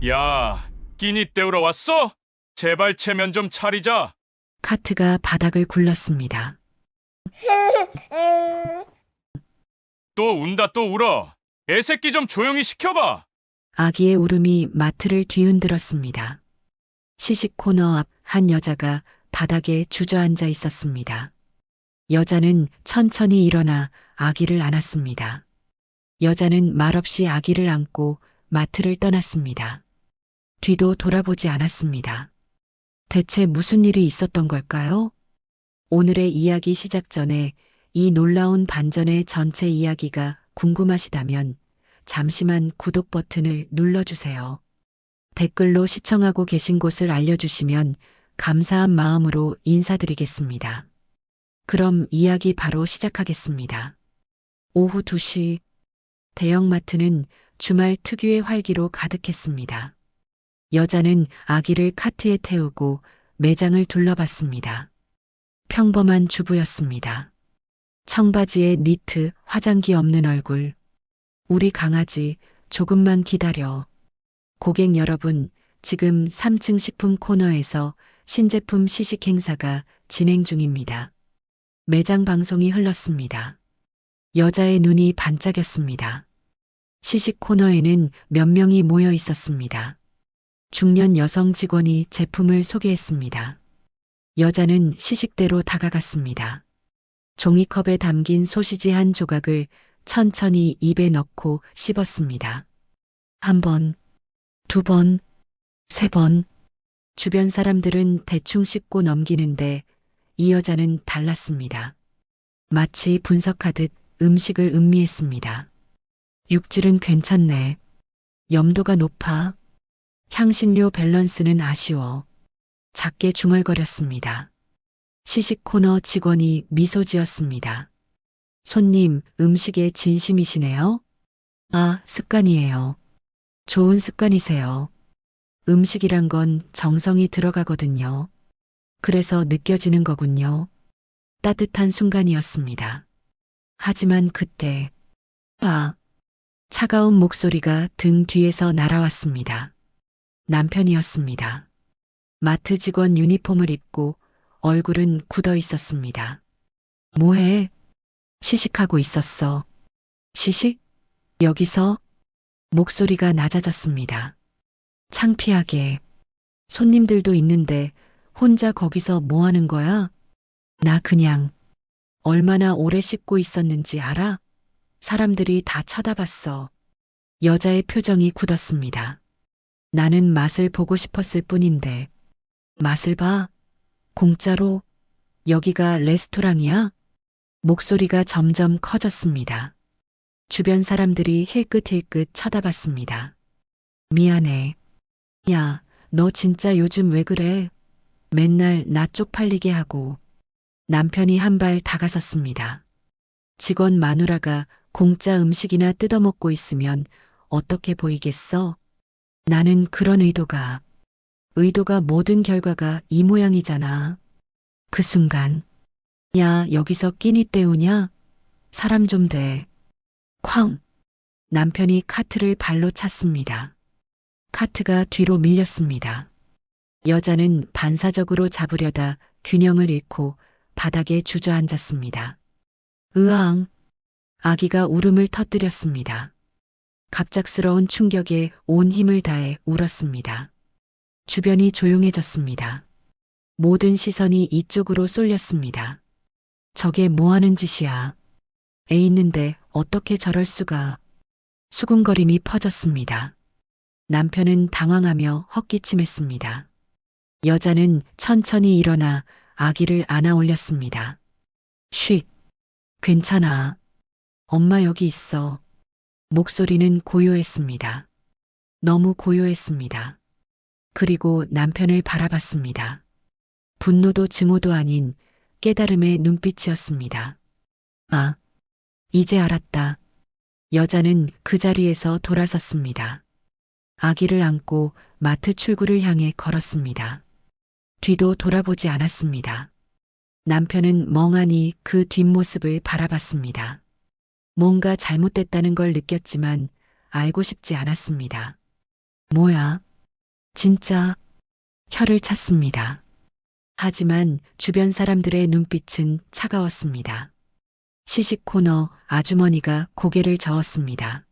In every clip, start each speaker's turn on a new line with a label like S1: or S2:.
S1: 야, 끼니 때우러 왔어? 제발 체면 좀 차리자.
S2: 카트가 바닥을 굴렀습니다.
S1: 또 운다 또 울어. 애새끼 좀 조용히 시켜봐.
S2: 아기의 울음이 마트를 뒤흔들었습니다. 시식 코너 앞 한 여자가 바닥에 주저앉아 있었습니다. 여자는 천천히 일어나 아기를 안았습니다. 여자는 말없이 아기를 안고 마트를 떠났습니다. 뒤도 돌아보지 않았습니다. 대체 무슨 일이 있었던 걸까요? 오늘의 이야기 시작 전에 이 놀라운 반전의 전체 이야기가 궁금하시다면 잠시만 구독 버튼을 눌러주세요. 댓글로 시청하고 계신 곳을 알려주시면 감사한 마음으로 인사드리겠습니다. 그럼 이야기 바로 시작하겠습니다. 오후 2시 대형마트는 주말 특유의 활기로 가득했습니다. 여자는 아기를 카트에 태우고 매장을 둘러봤습니다. 평범한 주부였습니다. 청바지에 니트, 화장기 없는 얼굴. 우리 강아지, 조금만 기다려. 고객 여러분, 지금 3층 식품 코너에서 신제품 시식 행사가 진행 중입니다. 매장 방송이 흘렀습니다. 여자의 눈이 반짝였습니다. 시식 코너에는 몇 명이 모여 있었습니다. 중년 여성 직원이 제품을 소개했습니다. 여자는 시식대로 다가갔습니다. 종이컵에 담긴 소시지 한 조각을 천천히 입에 넣고 씹었습니다. 한 번, 두 번, 세 번. 주변 사람들은 대충 씹고 넘기는데 이 여자는 달랐습니다. 마치 분석하듯 음식을 음미했습니다. 육질은 괜찮네. 염도가 높아. 향신료 밸런스는 아쉬워. 작게 중얼거렸습니다. 시식 코너 직원이 미소 지었습니다. 손님, 음식에 진심이시네요? 아, 습관이에요. 좋은 습관이세요. 음식이란 건 정성이 들어가거든요. 그래서 느껴지는 거군요. 따뜻한 순간이었습니다. 하지만 그때, 차가운 목소리가 등 뒤에서 날아왔습니다. 남편이었습니다. 마트 직원 유니폼을 입고 얼굴은 굳어 있었습니다. 뭐해? 시식하고 있었어. 시식? 여기서? 목소리가 낮아졌습니다. 창피하게. 손님들도 있는데 혼자 거기서 뭐 하는 거야? 나 그냥 얼마나 오래 씹고 있었는지 알아? 사람들이 다 쳐다봤어. 여자의 표정이 굳었습니다. 나는 맛을 보고 싶었을 뿐인데. 맛을 봐? 공짜로? 여기가 레스토랑이야? 목소리가 점점 커졌습니다. 주변 사람들이 힐끗힐끗 쳐다봤습니다. 미안해. 야, 너 진짜 요즘 왜 그래? 맨날 나 쪽팔리게 하고. 남편이 한 발 다가섰습니다. 직원 마누라가 공짜 음식이나 뜯어먹고 있으면 어떻게 보이겠어? 나는 그런 의도가 모든 결과가 이 모양이잖아. 그 순간, 야, 여기서 끼니 때우냐? 사람 좀 돼. 쾅! 남편이 카트를 발로 찼습니다. 카트가 뒤로 밀렸습니다. 여자는 반사적으로 잡으려다 균형을 잃고 바닥에 주저앉았습니다. 으앙! 아기가 울음을 터뜨렸습니다. 갑작스러운 충격에 온 힘을 다해 울었습니다. 주변이 조용해졌습니다. 모든 시선이 이쪽으로 쏠렸습니다. 저게 뭐 하는 짓이야? 애 있는데 어떻게 저럴 수가? 수군거림이 퍼졌습니다. 남편은 당황하며 헛기침했습니다. 여자는 천천히 일어나 아기를 안아 올렸습니다. 쉿! 괜찮아. 엄마 여기 있어. 목소리는 고요했습니다. 너무 고요했습니다. 그리고 남편을 바라봤습니다. 분노도 증오도 아닌 깨달음의 눈빛이었습니다. 아, 이제 알았다. 여자는 그 자리에서 돌아섰습니다. 아기를 안고 마트 출구를 향해 걸었습니다. 뒤도 돌아보지 않았습니다. 남편은 멍하니 그 뒷모습을 바라봤습니다. 뭔가 잘못됐다는 걸 느꼈지만 알고 싶지 않았습니다. 뭐야? 진짜 혀를 찼습니다. 하지만 주변 사람들의 눈빛은 차가웠습니다. 시식 코너 아주머니가 고개를 저었습니다.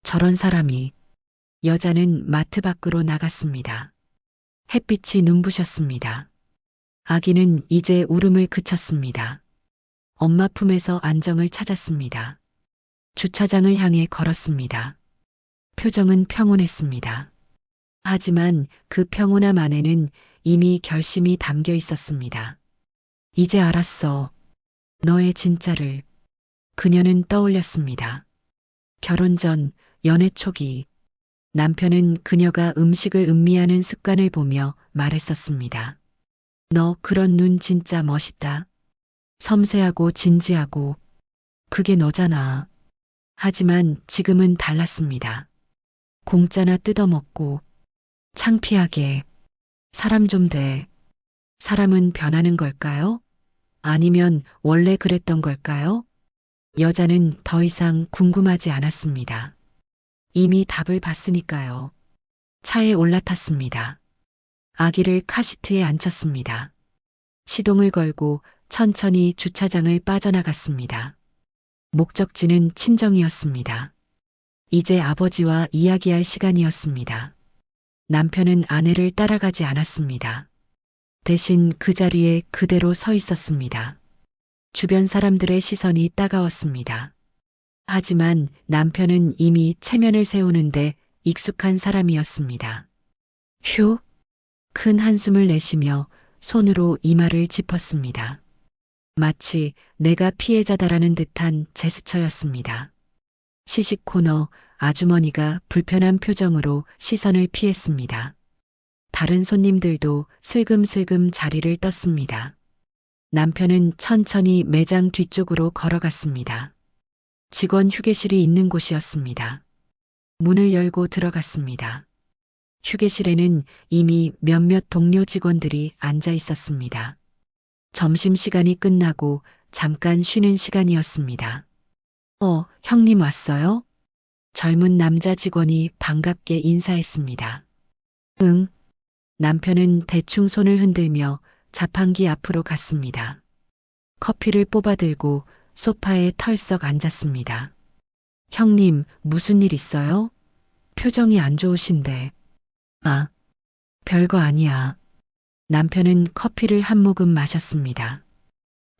S2: 저런 사람이. 여자는 마트 밖으로 나갔습니다. 햇빛이 눈부셨습니다. 아기는 이제 울음을 그쳤습니다. 엄마 품에서 안정을 찾았습니다. 주차장을 향해 걸었습니다. 표정은 평온했습니다. 하지만 그 평온함 안에는 이미 결심이 담겨 있었습니다. 이제 알았어. 너의 진짜를. 그녀는 떠올렸습니다. 결혼 전, 연애 초기, 남편은 그녀가 음식을 음미하는 습관을 보며 말했었습니다. 너 그런 눈 진짜 멋있다. 섬세하고 진지하고. 그게 너잖아. 하지만 지금은 달랐습니다. 공짜나 뜯어먹고, 창피하게. 사람 좀 돼. 사람은 변하는 걸까요? 아니면 원래 그랬던 걸까요? 여자는 더 이상 궁금하지 않았습니다. 이미 답을 봤으니까요. 차에 올라탔습니다. 아기를 카시트에 앉혔습니다. 시동을 걸고 천천히 주차장을 빠져나갔습니다. 목적지는 친정이었습니다. 이제 아버지와 이야기할 시간이었습니다. 남편은 아내를 따라가지 않았습니다. 대신 그 자리에 그대로 서 있었습니다. 주변 사람들의 시선이 따가웠습니다. 하지만 남편은 이미 체면을 세우는데 익숙한 사람이었습니다. 휴, 큰 한숨을 내쉬며 손으로 이마를 짚었습니다. 마치 내가 피해자다라는 듯한 제스처였습니다. 시식 코너 아주머니가 불편한 표정으로 시선을 피했습니다. 다른 손님들도 슬금슬금 자리를 떴습니다. 남편은 천천히 매장 뒤쪽으로 걸어갔습니다. 직원 휴게실이 있는 곳이었습니다. 문을 열고 들어갔습니다. 휴게실에는 이미 몇몇 동료 직원들이 앉아 있었습니다. 점심시간이 끝나고 잠깐 쉬는 시간이었습니다. 형님 왔어요? 젊은 남자 직원이 반갑게 인사했습니다. 응. 남편은 대충 손을 흔들며 자판기 앞으로 갔습니다. 커피를 뽑아들고 소파에 털썩 앉았습니다. 형님, 무슨 일 있어요? 표정이 안 좋으신데. 아, 별거 아니야. 남편은 커피를 한 모금 마셨습니다.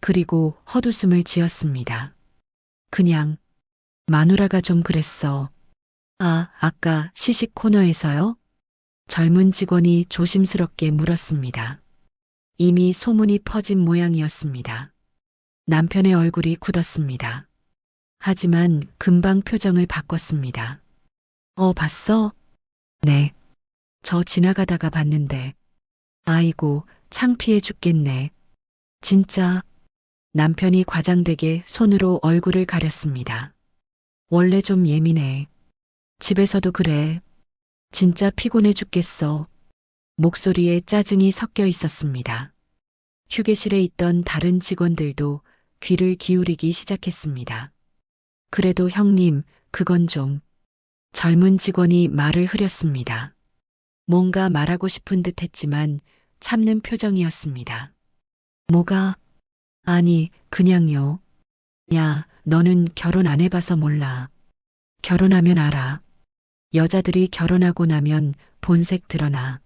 S2: 그리고 헛웃음을 지었습니다. 그냥, 마누라가 좀 그랬어. 아까 시식 코너에서요? 젊은 직원이 조심스럽게 물었습니다. 이미 소문이 퍼진 모양이었습니다. 남편의 얼굴이 굳었습니다. 하지만 금방 표정을 바꿨습니다. 봤어? 네. 저 지나가다가 봤는데. 아이고, 창피해 죽겠네. 진짜. 남편이 과장되게 손으로 얼굴을 가렸습니다. 원래 좀 예민해. 집에서도 그래. 진짜 피곤해 죽겠어. 목소리에 짜증이 섞여 있었습니다. 휴게실에 있던 다른 직원들도 귀를 기울이기 시작했습니다. 그래도 형님, 그건 좀. 젊은 직원이 말을 흐렸습니다. 뭔가 말하고 싶은 듯 했지만 참는 표정이었습니다. 뭐가? 아니, 그냥요. 야, 너는 결혼 안 해봐서 몰라. 결혼하면 알아. 여자들이 결혼하고 나면 본색 드러나.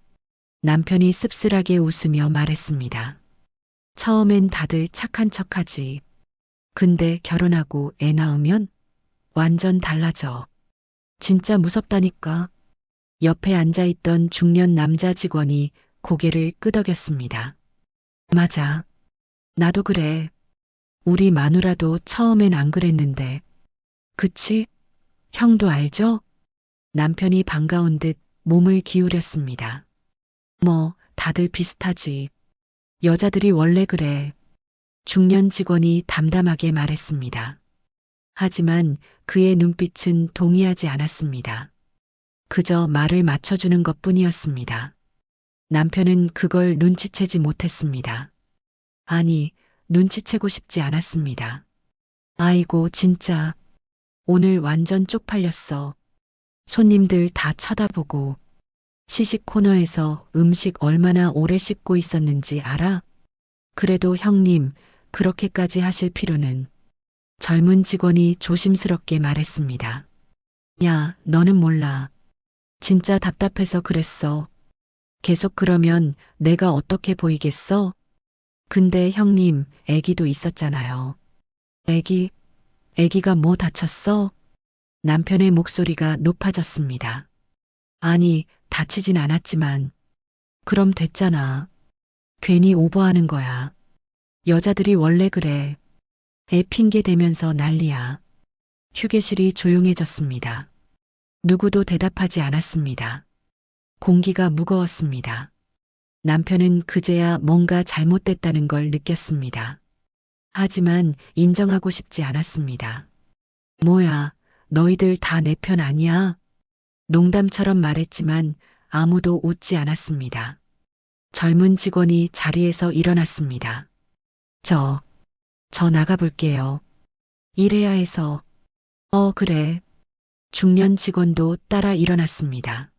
S2: 남편이 씁쓸하게 웃으며 말했습니다. 처음엔 다들 착한 척하지. 근데 결혼하고 애 낳으면 완전 달라져. 진짜 무섭다니까. 옆에 앉아있던 중년 남자 직원이 고개를 끄덕였습니다. 맞아. 나도 그래. 우리 마누라도 처음엔 안 그랬는데. 그치? 형도 알죠? 남편이 반가운 듯 몸을 기울였습니다. 다들 비슷하지. 여자들이 원래 그래. 중년 직원이 담담하게 말했습니다. 하지만 그의 눈빛은 동의하지 않았습니다. 그저 말을 맞춰주는 것뿐이었습니다. 남편은 그걸 눈치채지 못했습니다. 아니, 눈치채고 싶지 않았습니다. 아이고, 진짜. 오늘 완전 쪽팔렸어. 손님들 다 쳐다보고. 시식 코너에서 음식 얼마나 오래 씹고 있었는지 알아? 그래도 형님, 그렇게까지 하실 필요는. 젊은 직원이 조심스럽게 말했습니다. 야, 너는 몰라. 진짜 답답해서 그랬어. 계속 그러면 내가 어떻게 보이겠어? 근데 형님, 애기도 있었잖아요. 애기, 애기가 뭐 다쳤어? 남편의 목소리가 높아졌습니다. 아니, 다치진 않았지만. 그럼 됐잖아. 괜히 오버하는 거야. 여자들이 원래 그래. 애 핑계 대면서 난리야. 휴게실이 조용해졌습니다. 누구도 대답하지 않았습니다. 공기가 무거웠습니다. 남편은 그제야 뭔가 잘못됐다는 걸 느꼈습니다. 하지만 인정하고 싶지 않았습니다. 뭐야, 너희들 다 내 편 아니야? 농담처럼 말했지만 아무도 웃지 않았습니다. 젊은 직원이 자리에서 일어났습니다. 저, 저 나가볼게요. 일해야 해서. 그래. 중년 직원도 따라 일어났습니다.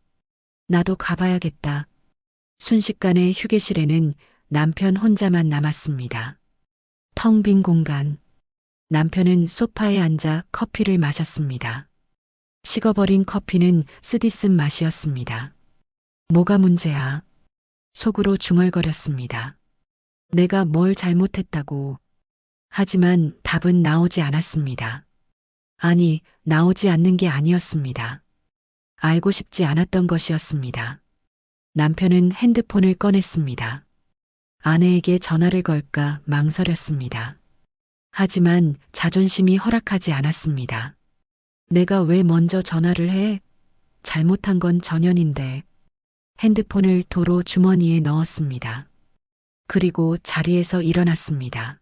S2: 나도 가봐야겠다. 순식간에 휴게실에는 남편 혼자만 남았습니다. 텅 빈 공간. 남편은 소파에 앉아 커피를 마셨습니다. 식어버린 커피는 쓰디쓴 맛이었습니다. 뭐가 문제야? 속으로 중얼거렸습니다. 내가 뭘 잘못했다고. 하지만 답은 나오지 않았습니다. 아니, 나오지 않는 게 아니었습니다. 알고 싶지 않았던 것이었습니다. 남편은 핸드폰을 꺼냈습니다. 아내에게 전화를 걸까 망설였습니다. 하지만 자존심이 허락하지 않았습니다. 내가 왜 먼저 전화를 해? 잘못한 건 전현인데. 핸드폰을 도로 주머니에 넣었습니다. 그리고 자리에서 일어났습니다.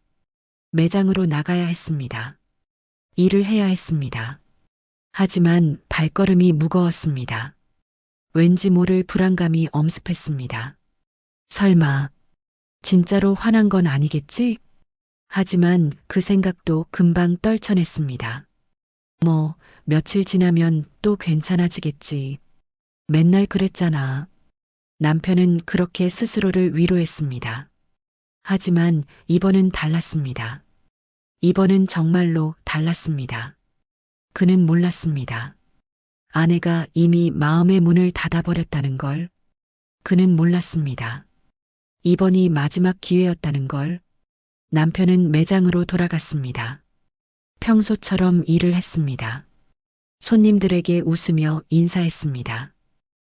S2: 매장으로 나가야 했습니다. 일을 해야 했습니다. 하지만 발걸음이 무거웠습니다. 왠지 모를 불안감이 엄습했습니다. 설마, 진짜로 화난 건 아니겠지? 하지만 그 생각도 금방 떨쳐냈습니다. 뭐, 며칠 지나면 또 괜찮아지겠지. 맨날 그랬잖아. 남편은 그렇게 스스로를 위로했습니다. 하지만 이번은 달랐습니다. 이번은 정말로 달랐습니다. 그는 몰랐습니다. 아내가 이미 마음의 문을 닫아버렸다는 걸. 그는 몰랐습니다. 이번이 마지막 기회였다는 걸. 남편은 매장으로 돌아갔습니다. 평소처럼 일을 했습니다. 손님들에게 웃으며 인사했습니다.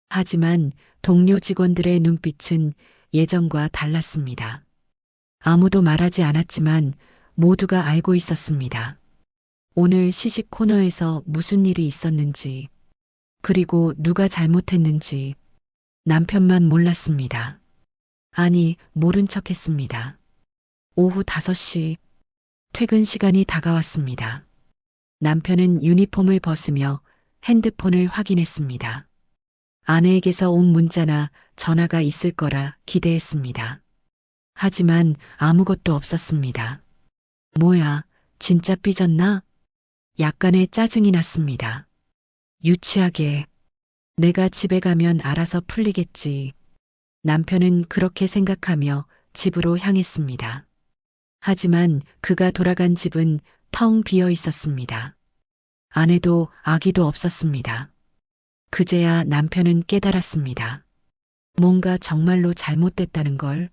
S2: 하지만 동료 직원들의 눈빛은 예전과 달랐습니다. 아무도 말하지 않았지만 모두가 알고 있었습니다. 오늘 시식 코너에서 무슨 일이 있었는지, 그리고 누가 잘못했는지 남편만 몰랐습니다. 아니, 모른 척 했습니다. 오후 5시, 퇴근 시간이 다가왔습니다. 남편은 유니폼을 벗으며 핸드폰을 확인했습니다. 아내에게서 온 문자나 전화가 있을 거라 기대했습니다. 하지만 아무것도 없었습니다. 뭐야, 진짜 삐졌나? 약간의 짜증이 났습니다. 유치하게. 내가 집에 가면 알아서 풀리겠지. 남편은 그렇게 생각하며 집으로 향했습니다. 하지만 그가 돌아간 집은 텅 비어 있었습니다. 아내도 아기도 없었습니다. 그제야 남편은 깨달았습니다. 뭔가 정말로 잘못됐다는 걸.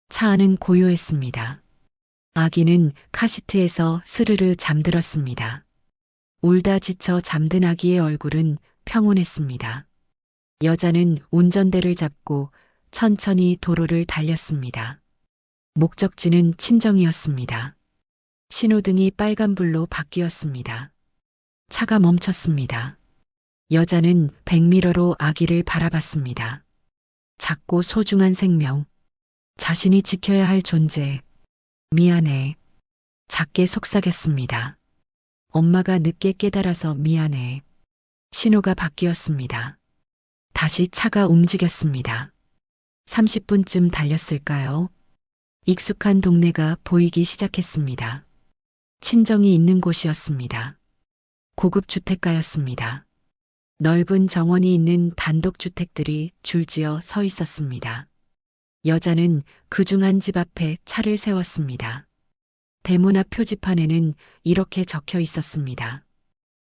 S2: 차 안은 고요했습니다. 아기는 카시트에서 스르르 잠들었습니다. 울다 지쳐 잠든 아기의 얼굴은 평온했습니다. 여자는 운전대를 잡고 천천히 도로를 달렸습니다. 목적지는 친정이었습니다. 신호등이 빨간불로 바뀌었습니다. 차가 멈췄습니다. 여자는 백미러로 아기를 바라봤습니다. 작고 소중한 생명. 자신이 지켜야 할 존재. 미안해. 작게 속삭였습니다. 엄마가 늦게 깨달아서 미안해. 신호가 바뀌었습니다. 다시 차가 움직였습니다. 30분쯤 달렸을까요? 익숙한 동네가 보이기 시작했습니다. 친정이 있는 곳이었습니다. 고급 주택가였습니다. 넓은 정원이 있는 단독주택들이 줄지어 서 있었습니다. 여자는 그중 한 집 앞에 차를 세웠습니다. 대문 앞 표지판에는 이렇게 적혀 있었습니다.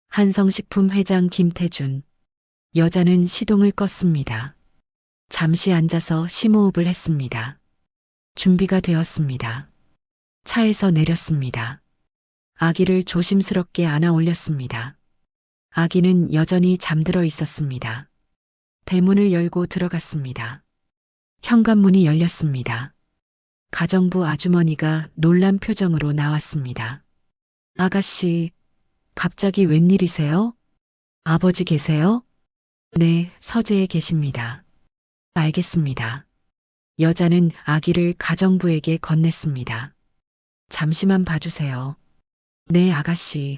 S2: 한성식품 회장 김태준. 여자는 시동을 껐습니다. 잠시 앉아서 심호흡을 했습니다. 준비가 되었습니다. 차에서 내렸습니다. 아기를 조심스럽게 안아 올렸습니다. 아기는 여전히 잠들어 있었습니다. 대문을 열고 들어갔습니다. 현관문이 열렸습니다. 가정부 아주머니가 놀란 표정으로 나왔습니다. 아가씨, 갑자기 웬일이세요? 아버지 계세요? 네, 서재에 계십니다. 알겠습니다. 여자는 아기를 가정부에게 건넸습니다. 잠시만 봐주세요. 네, 아가씨.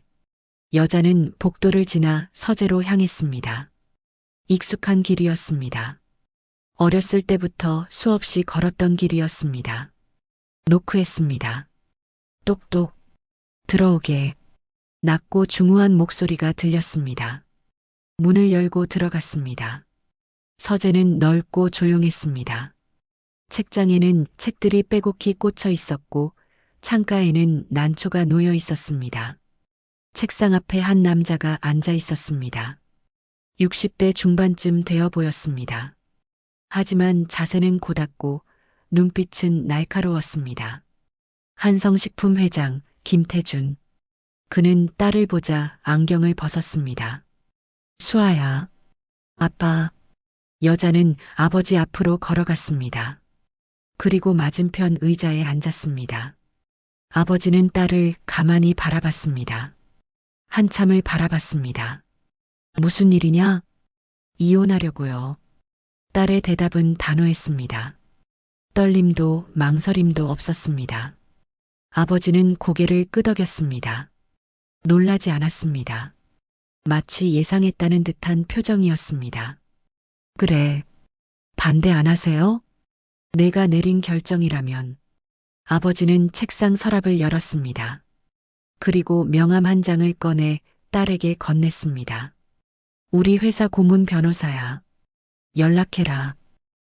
S2: 여자는 복도를 지나 서재로 향했습니다. 익숙한 길이었습니다. 어렸을 때부터 수없이 걸었던 길이었습니다. 노크했습니다. 똑똑. 들어오게. 낮고 중후한 목소리가 들렸습니다. 문을 열고 들어갔습니다. 서재는 넓고 조용했습니다. 책장에는 책들이 빼곡히 꽂혀 있었고 창가에는 난초가 놓여 있었습니다. 책상 앞에 한 남자가 앉아 있었습니다. 60대 중반쯤 되어 보였습니다. 하지만 자세는 고닫고 눈빛은 날카로웠습니다. 한성식품 회장 김태준. 그는 딸을 보자 안경을 벗었습니다. 수아야. 아빠. 여자는 아버지 앞으로 걸어갔습니다. 그리고 맞은편 의자에 앉았습니다. 아버지는 딸을 가만히 바라봤습니다. 한참을 바라봤습니다. 무슨 일이냐? 이혼하려고요. 딸의 대답은 단호했습니다. 떨림도 망설임도 없었습니다. 아버지는 고개를 끄덕였습니다. 놀라지 않았습니다. 마치 예상했다는 듯한 표정이었습니다. 그래. 반대 안 하세요? 내가 내린 결정이라면. 아버지는 책상 서랍을 열었습니다. 그리고 명함 한 장을 꺼내 딸에게 건넸습니다. 우리 회사 고문 변호사야. 연락해라.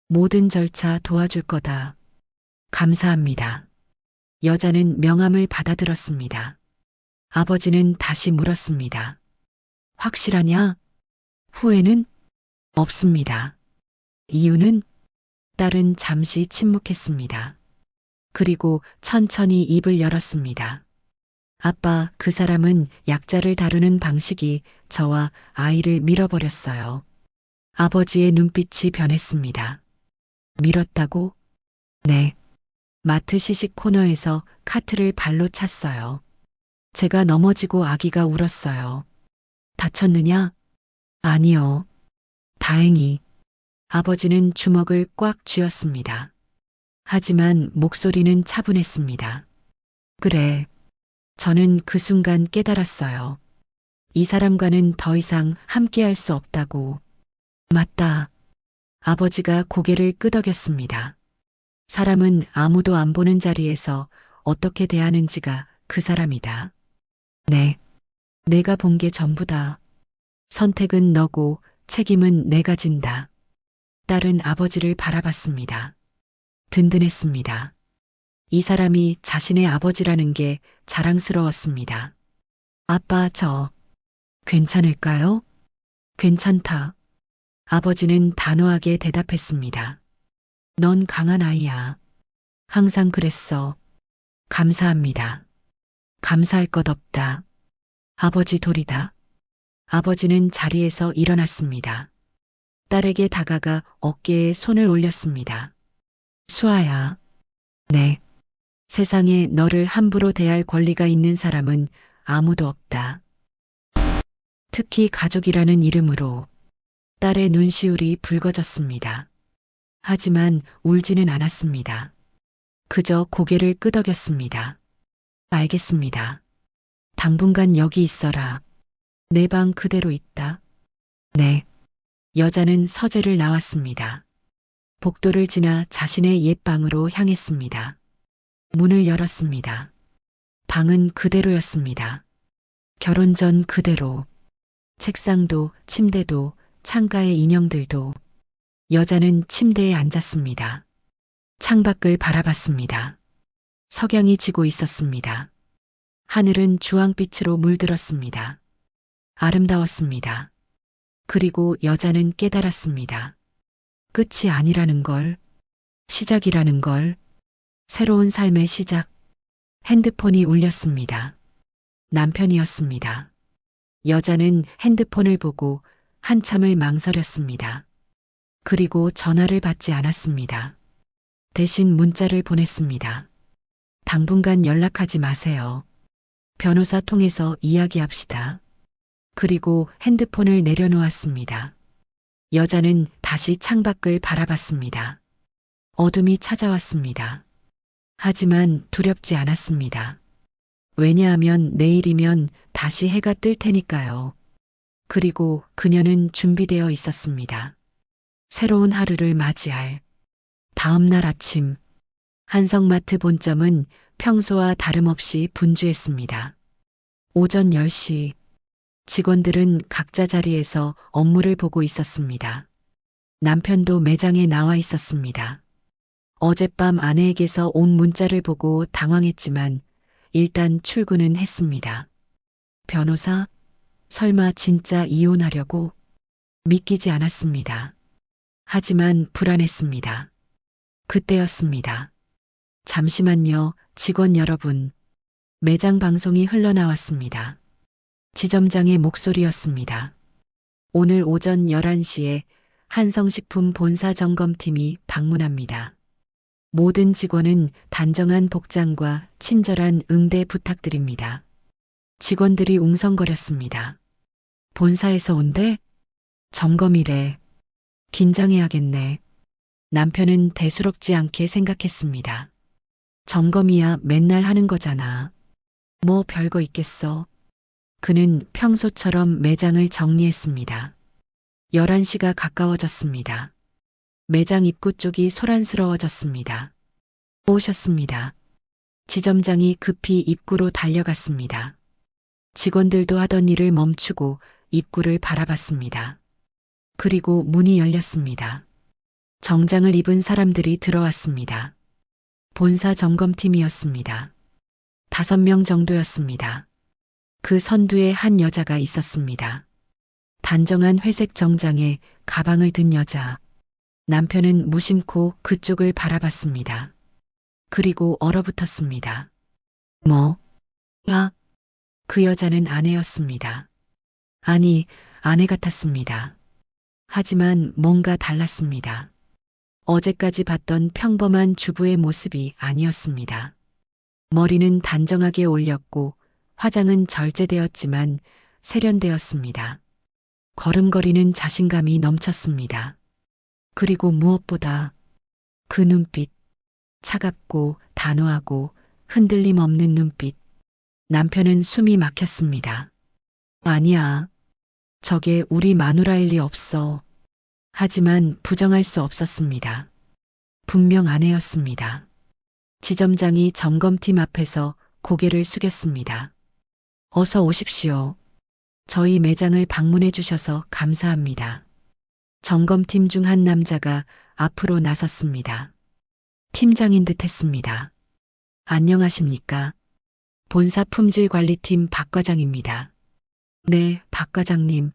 S2: 모든 절차 도와줄 거다. 감사합니다. 여자는 명함을 받아들었습니다. 아버지는 다시 물었습니다. 확실하냐? 후회는? 없습니다. 이유는? 딸은 잠시 침묵했습니다. 그리고 천천히 입을 열었습니다. 아빠, 그 사람은 약자를 다루는 방식이 저와 아이를 밀어버렸어요. 아버지의 눈빛이 변했습니다. 밀었다고? 네. 마트 시식 코너에서 카트를 발로 찼어요. 제가 넘어지고 아기가 울었어요. 다쳤느냐? 아니요. 다행히. 아버지는 주먹을 꽉 쥐었습니다. 하지만 목소리는 차분했습니다. 그래. 저는 그 순간 깨달았어요. 이 사람과는 더 이상 함께할 수 없다고. 맞다. 아버지가 고개를 끄덕였습니다. 사람은 아무도 안 보는 자리에서 어떻게 대하는지가 그 사람이다. 네. 내가 본 게 전부다. 선택은 너고 책임은 내가 진다. 딸은 아버지를 바라봤습니다. 든든했습니다. 이 사람이 자신의 아버지라는 게 자랑스러웠습니다. 아빠, 저 괜찮을까요? 괜찮다. 아버지는 단호하게 대답했습니다. 넌 강한 아이야. 항상 그랬어. 감사합니다. 감사할 것 없다. 아버지 도리다. 아버지는 자리에서 일어났습니다. 딸에게 다가가 어깨에 손을 올렸습니다. 수아야. 네. 세상에 너를 함부로 대할 권리가 있는 사람은 아무도 없다. 특히 가족이라는 이름으로. 딸의 눈시울이 붉어졌습니다. 하지만 울지는 않았습니다. 그저 고개를 끄덕였습니다. 알겠습니다. 당분간 여기 있어라. 내 방 그대로 있다. 네. 여자는 서재를 나왔습니다. 복도를 지나 자신의 옛 방으로 향했습니다. 문을 열었습니다. 방은 그대로였습니다. 결혼 전 그대로. 책상도, 침대도, 창가의 인형들도. 여자는 침대에 앉았습니다. 창밖을 바라봤습니다. 석양이 지고 있었습니다. 하늘은 주황빛으로 물들었습니다. 아름다웠습니다. 그리고 여자는 깨달았습니다. 끝이 아니라는 걸, 시작이라는 걸, 새로운 삶의 시작. 핸드폰이 울렸습니다. 남편이었습니다. 여자는 핸드폰을 보고 한참을 망설였습니다. 그리고 전화를 받지 않았습니다. 대신 문자를 보냈습니다. 당분간 연락하지 마세요. 변호사 통해서 이야기합시다. 그리고 핸드폰을 내려놓았습니다. 여자는 다시 창밖을 바라봤습니다. 어둠이 찾아왔습니다. 하지만 두렵지 않았습니다. 왜냐하면 내일이면 다시 해가 뜰 테니까요. 그리고 그녀는 준비되어 있었습니다. 새로운 하루를 맞이할 다음 날 아침, 한성마트 본점은 평소와 다름없이 분주했습니다. 오전 10시, 직원들은 각자 자리에서 업무를 보고 있었습니다. 남편도 매장에 나와 있었습니다. 어젯밤 아내에게서 온 문자를 보고 당황했지만 일단 출근은 했습니다. 변호사? 설마 진짜 이혼하려고? 믿기지 않았습니다. 하지만 불안했습니다. 그때였습니다. 잠시만요, 직원 여러분. 매장 방송이 흘러나왔습니다. 지점장의 목소리였습니다. 오늘 오전 11시에 한성식품 본사 점검팀이 방문합니다. 모든 직원은 단정한 복장과 친절한 응대 부탁드립니다. 직원들이 웅성거렸습니다. 본사에서 온대? 점검이래. 긴장해야겠네. 남편은 대수롭지 않게 생각했습니다. 점검이야 맨날 하는 거잖아. 뭐 별거 있겠어. 그는 평소처럼 매장을 정리했습니다. 11시가 가까워졌습니다. 매장 입구 쪽이 소란스러워졌습니다. 오셨습니다. 지점장이 급히 입구로 달려갔습니다. 직원들도 하던 일을 멈추고 입구를 바라봤습니다. 그리고 문이 열렸습니다. 정장을 입은 사람들이 들어왔습니다. 본사 점검팀이었습니다. 5명 정도였습니다. 그 선두에 한 여자가 있었습니다. 단정한 회색 정장에 가방을 든 여자. 남편은 무심코 그쪽을 바라봤습니다. 그리고 얼어붙었습니다. 뭐? 야? 그 여자는 아내였습니다. 아니, 아내 같았습니다. 하지만 뭔가 달랐습니다. 어제까지 봤던 평범한 주부의 모습이 아니었습니다. 머리는 단정하게 올렸고 화장은 절제되었지만 세련되었습니다. 걸음걸이는 자신감이 넘쳤습니다. 그리고 무엇보다 그 눈빛, 차갑고 단호하고 흔들림 없는 눈빛. 남편은 숨이 막혔습니다. 아니야. 저게 우리 마누라일 리 없어. 하지만 부정할 수 없었습니다. 분명 아내였습니다. 지점장이 점검팀 앞에서 고개를 숙였습니다. 어서 오십시오. 저희 매장을 방문해 주셔서 감사합니다. 점검팀 중 한 남자가 앞으로 나섰습니다. 팀장인 듯 했습니다. 안녕하십니까? 본사 품질관리팀 박 과장입니다. 네, 박 과장님.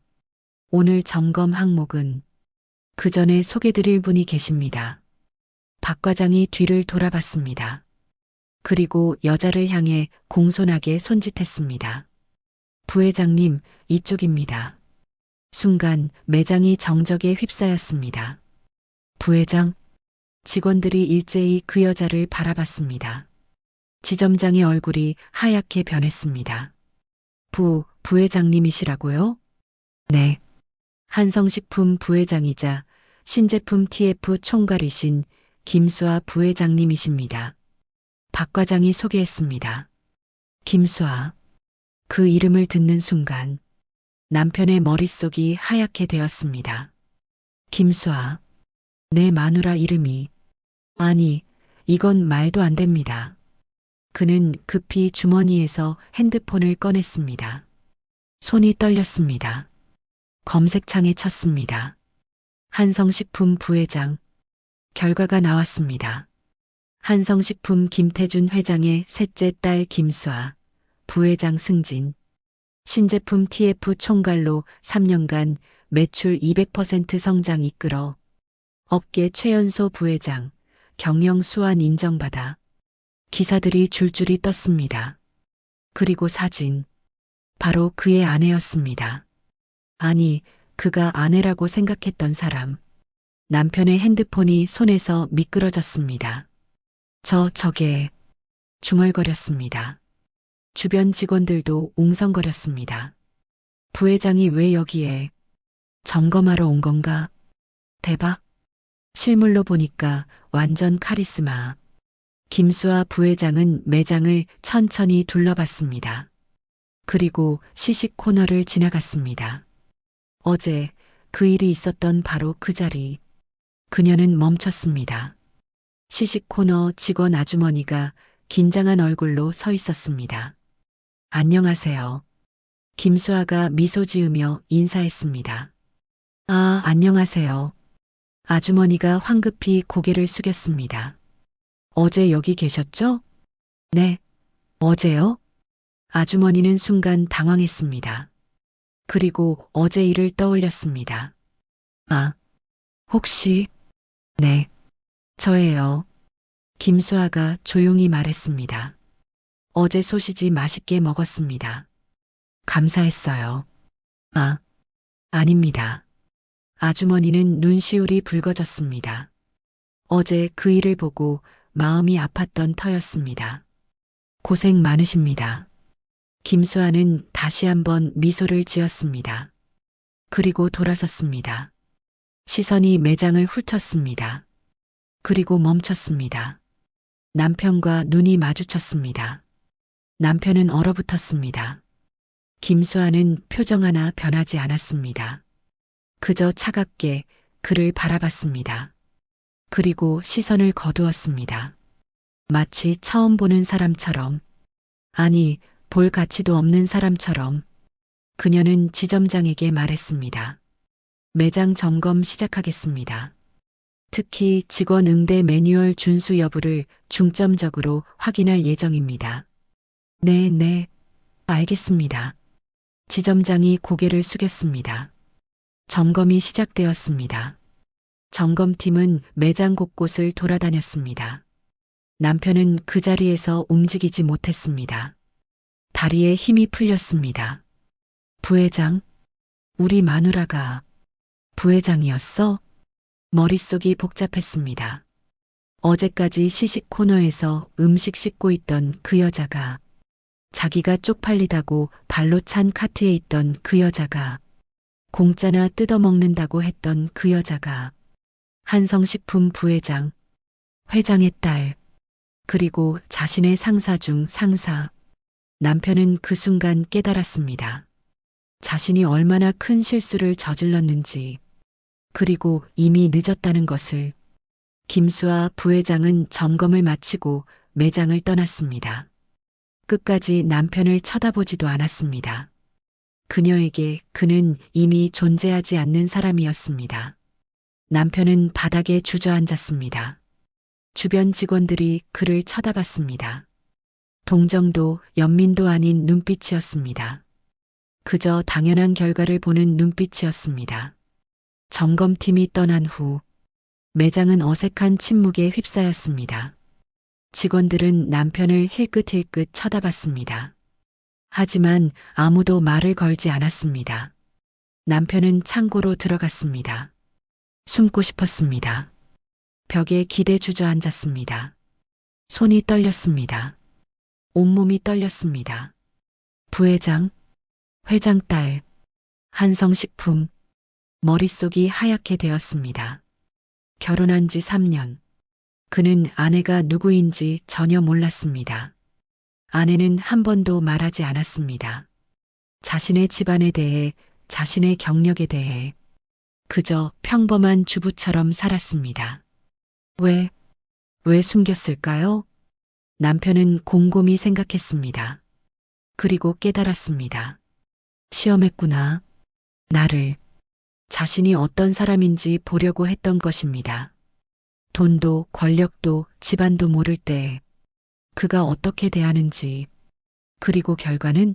S2: 오늘 점검 항목은 그 전에 소개드릴 분이 계십니다. 박 과장이 뒤를 돌아봤습니다. 그리고 여자를 향해 공손하게 손짓했습니다. 부회장님, 이쪽입니다. 순간 매장이 정적에 휩싸였습니다. 부회장? 직원들이 일제히 그 여자를 바라봤습니다. 지점장의 얼굴이 하얗게 변했습니다. 부회장님이시라고요? 네. 한성식품 부회장이자 신제품 TF 총괄이신 김수아 부회장님이십니다. 박 과장이 소개했습니다. 김수아. 그 이름을 듣는 순간 남편의 머릿속이 하얗게 되었습니다. 김수아. 내 마누라 이름이. 아니, 이건 말도 안 됩니다. 그는 급히 주머니에서 핸드폰을 꺼냈습니다. 손이 떨렸습니다. 검색창에 쳤습니다. 한성식품 부회장. 결과가 나왔습니다. 한성식품 김태준 회장의 셋째 딸 김수아, 부회장 승진. 신제품 TF 총괄로 3년간 매출 200% 성장 이끌어 업계 최연소 부회장, 경영 수완 인정받아. 기사들이 줄줄이 떴습니다. 그리고 사진. 바로 그의 아내였습니다. 아니, 그가 아내라고 생각했던 사람. 남편의 핸드폰이 손에서 미끄러졌습니다. 저게 중얼거렸습니다. 주변 직원들도 웅성거렸습니다. 부회장이 왜 여기에 점검하러 온 건가? 대박. 실물로 보니까 완전 카리스마. 김수아 부회장은 매장을 천천히 둘러봤습니다. 그리고 시식 코너를 지나갔습니다. 어제 그 일이 있었던 바로 그 자리. 그녀는 멈췄습니다. 시식 코너 직원 아주머니가 긴장한 얼굴로 서 있었습니다. 안녕하세요. 김수아가 미소 지으며 인사했습니다. 아, 안녕하세요. 아주머니가 황급히 고개를 숙였습니다. 어제 여기 계셨죠? 네. 어제요? 아주머니는 순간 당황했습니다. 그리고 어제 일을 떠올렸습니다. 아, 혹시, 네, 저예요. 김수아가 조용히 말했습니다. 어제 소시지 맛있게 먹었습니다. 감사했어요. 아, 아닙니다. 아주머니는 눈시울이 붉어졌습니다. 어제 그 일을 보고 마음이 아팠던 터였습니다. 고생 많으십니다. 김수아는 다시 한번 미소를 지었습니다. 그리고 돌아섰습니다. 시선이 매장을 훑었습니다. 그리고 멈췄습니다. 남편과 눈이 마주쳤습니다. 남편은 얼어붙었습니다. 김수아는 표정 하나 변하지 않았습니다. 그저 차갑게 그를 바라봤습니다. 그리고 시선을 거두었습니다. 마치 처음 보는 사람처럼, 아니, 볼 가치도 없는 사람처럼. 그녀는 지점장에게 말했습니다. 매장 점검 시작하겠습니다. 특히 직원 응대 매뉴얼 준수 여부를 중점적으로 확인할 예정입니다. 네, 알겠습니다. 지점장이 고개를 숙였습니다. 점검이 시작되었습니다. 점검팀은 매장 곳곳을 돌아다녔습니다. 남편은 그 자리에서 움직이지 못했습니다. 다리에 힘이 풀렸습니다. 부회장, 우리 마누라가 부회장이었어? 머릿속이 복잡했습니다. 어제까지 시식 코너에서 음식 씹고 있던 그 여자가, 자기가 쪽팔리다고 발로 찬 카트에 있던 그 여자가, 공짜나 뜯어먹는다고 했던 그 여자가, 한성식품 부회장, 회장의 딸, 그리고 자신의 상사 중 상사. 남편은 그 순간 깨달았습니다. 자신이 얼마나 큰 실수를 저질렀는지, 그리고 이미 늦었다는 것을. 김수아 부회장은 점검을 마치고 매장을 떠났습니다. 끝까지 남편을 쳐다보지도 않았습니다. 그녀에게 그는 이미 존재하지 않는 사람이었습니다. 남편은 바닥에 주저앉았습니다. 주변 직원들이 그를 쳐다봤습니다. 동정도 연민도 아닌 눈빛이었습니다. 그저 당연한 결과를 보는 눈빛이었습니다. 점검팀이 떠난 후 매장은 어색한 침묵에 휩싸였습니다. 직원들은 남편을 힐끗힐끗 쳐다봤습니다. 하지만 아무도 말을 걸지 않았습니다. 남편은 창고로 들어갔습니다. 숨고 싶었습니다. 벽에 기대 주저앉았습니다. 손이 떨렸습니다. 온몸이 떨렸습니다. 부회장, 회장 딸, 한성식품. 머릿속이 하얗게 되었습니다. 결혼한 지 3년. 그는 아내가 누구인지 전혀 몰랐습니다. 아내는 한 번도 말하지 않았습니다. 자신의 집안에 대해, 자신의 경력에 대해 그저 평범한 주부처럼 살았습니다. 왜 숨겼을까요? 남편은 곰곰이 생각했습니다. 그리고 깨달았습니다. 시험했구나. 나를. 자신이 어떤 사람인지 보려고 했던 것입니다. 돈도 권력도 집안도 모를 때 그가 어떻게 대하는지, 그리고 결과는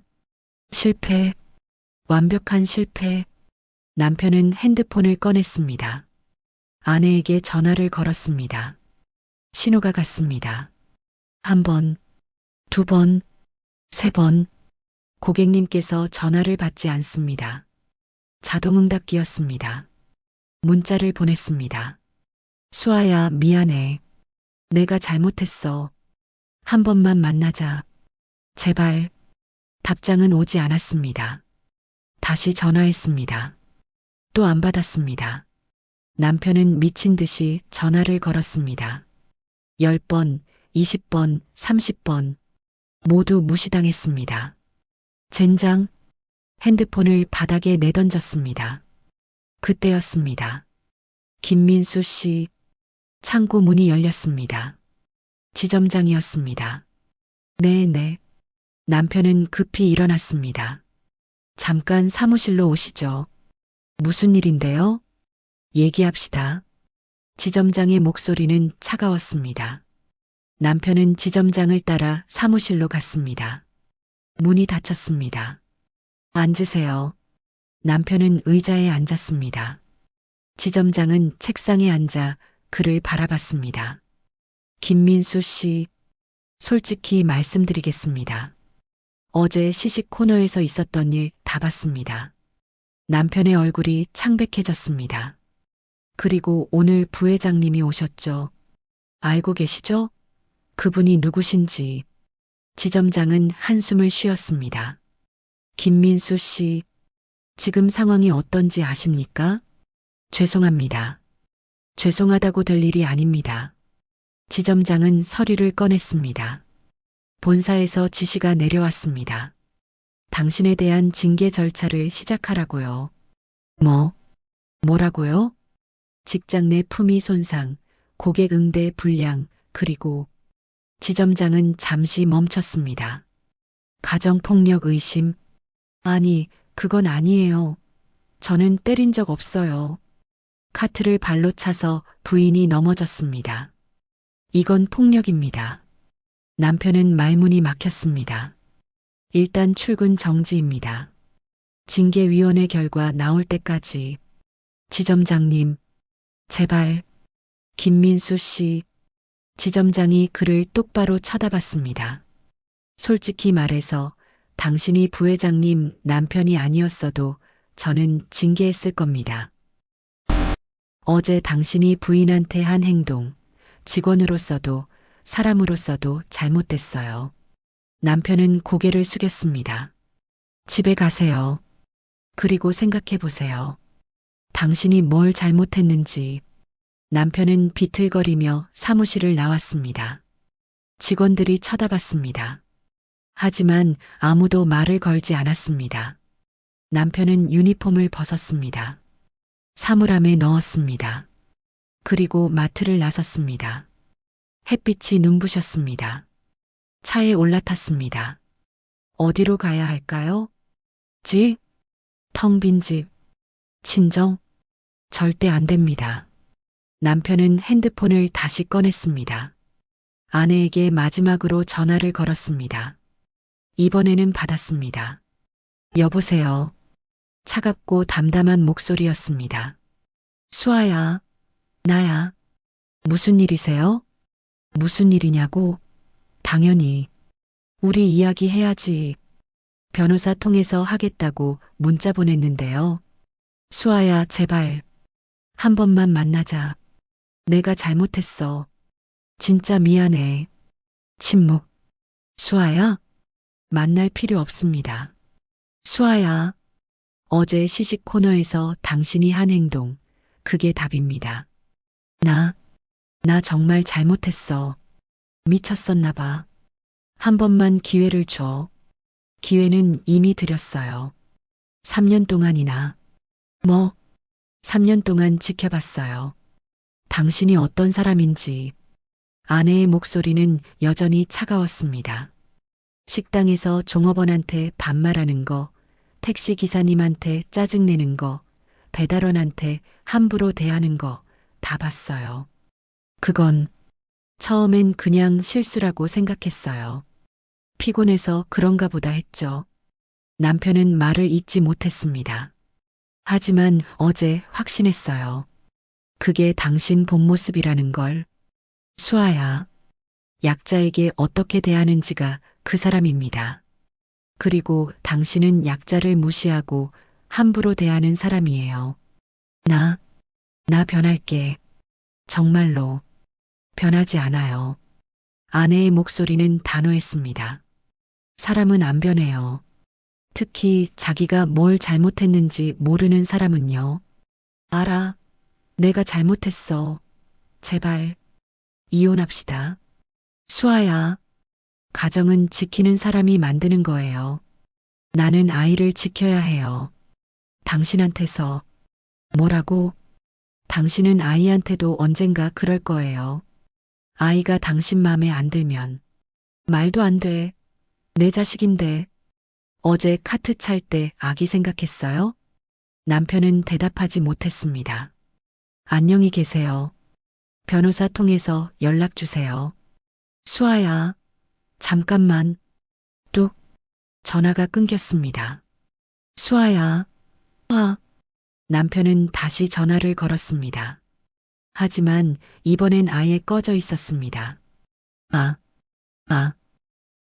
S2: 실패, 완벽한 실패. 남편은 핸드폰을 꺼냈습니다. 아내에게 전화를 걸었습니다. 신호가 갔습니다. 한 번, 두 번, 세 번. 고객님께서 전화를 받지 않습니다. 자동응답기였습니다. 문자를 보냈습니다. 수아야, 미안해. 내가 잘못했어. 한 번만 만나자. 제발. 답장은 오지 않았습니다. 다시 전화했습니다. 또 안 받았습니다. 남편은 미친 듯이 전화를 걸었습니다. 10번, 20번, 30번. 모두 무시당했습니다. 젠장. 핸드폰을 바닥에 내던졌습니다. 그때였습니다. 김민수 씨. 창고 문이 열렸습니다. 지점장이었습니다. 네. 남편은 급히 일어났습니다. 잠깐 사무실로 오시죠. 무슨 일인데요? 얘기합시다. 지점장의 목소리는 차가웠습니다. 남편은 지점장을 따라 사무실로 갔습니다. 문이 닫혔습니다. 앉으세요. 남편은 의자에 앉았습니다. 지점장은 책상에 앉아 그를 바라봤습니다. 김민수 씨, 솔직히 말씀드리겠습니다. 어제 시식 코너에서 있었던 일 다 봤습니다. 남편의 얼굴이 창백해졌습니다. 그리고 오늘 부회장님이 오셨죠? 알고 계시죠? 그분이 누구신지. 지점장은 한숨을 쉬었습니다. 김민수 씨, 지금 상황이 어떤지 아십니까? 죄송합니다. 죄송하다고 될 일이 아닙니다. 지점장은 서류를 꺼냈습니다. 본사에서 지시가 내려왔습니다. 당신에 대한 징계 절차를 시작하라고요. 뭐라고요? 직장 내 품위 손상, 고객 응대 불량, 그리고 지점장은 잠시 멈췄습니다. 가정폭력 의심? 아니, 그건 아니에요. 저는 때린 적 없어요. 카트를 발로 차서 부인이 넘어졌습니다. 이건 폭력입니다. 남편은 말문이 막혔습니다. 일단 출근 정지입니다. 징계위원회 결과 나올 때까지. 지점장님, 제발. 김민수 씨. 지점장이 그를 똑바로 쳐다봤습니다. 솔직히 말해서 당신이 부회장님 남편이 아니었어도 저는 징계했을 겁니다. 어제 당신이 부인한테 한 행동, 직원으로서도 사람으로서도 잘못됐어요. 남편은 고개를 숙였습니다. 집에 가세요. 그리고 생각해 보세요. 당신이 뭘 잘못했는지. 남편은 비틀거리며 사무실을 나왔습니다. 직원들이 쳐다봤습니다. 하지만 아무도 말을 걸지 않았습니다. 남편은 유니폼을 벗었습니다. 사물함에 넣었습니다. 그리고 마트를 나섰습니다. 햇빛이 눈부셨습니다. 차에 올라탔습니다. 어디로 가야 할까요? 집? 텅 빈 집. 친정? 절대 안 됩니다. 남편은 핸드폰을 다시 꺼냈습니다. 아내에게 마지막으로 전화를 걸었습니다. 이번에는 받았습니다. 여보세요. 차갑고 담담한 목소리였습니다. 수아야, 나야. 무슨 일이세요? 무슨 일이냐고? 당연히. 우리 이야기 해야지. 변호사 통해서 하겠다고 문자 보냈는데요. 수아야, 제발. 한 번만 만나자. 내가 잘못했어. 진짜 미안해. 침묵. 수아야? 만날 필요 없습니다. 수아야. 어제 시식 코너에서 당신이 한 행동, 그게 답입니다. 나 정말 잘못했어. 미쳤었나 봐. 한 번만 기회를 줘. 기회는 이미 드렸어요. 3년 동안이나. 3년 동안 지켜봤어요. 당신이 어떤 사람인지. 아내의 목소리는 여전히 차가웠습니다. 식당에서 종업원한테 반말하는 거, 택시 기사님한테 짜증내는 거, 배달원한테 함부로 대하는 거 다 봤어요. 그건 처음엔 그냥 실수라고 생각했어요. 피곤해서 그런가 보다 했죠. 남편은 말을 잇지 못했습니다. 하지만 어제 확신했어요. 그게 당신 본 모습이라는 걸. 수아야, 약자에게 어떻게 대하는지가 그 사람입니다. 그리고 당신은 약자를 무시하고 함부로 대하는 사람이에요. 나 변할게. 정말로 변하지 않아요. 아내의 목소리는 단호했습니다. 사람은 안 변해요. 특히 자기가 뭘 잘못했는지 모르는 사람은요. 알아. 내가 잘못했어. 제발, 이혼합시다. 수아야, 가정은 지키는 사람이 만드는 거예요. 나는 아이를 지켜야 해요. 당신한테서. 뭐라고? 당신은 아이한테도 언젠가 그럴 거예요. 아이가 당신 맘에 안 들면. 말도 안 돼. 내 자식인데. 어제 카트 찰 때 아기 생각했어요? 남편은 대답하지 못했습니다. 안녕히 계세요. 변호사 통해서 연락 주세요. 수아야, 잠깐만. 뚝. 전화가 끊겼습니다. 수아야. 남편은 다시 전화를 걸었습니다. 하지만 이번엔 아예 꺼져 있었습니다.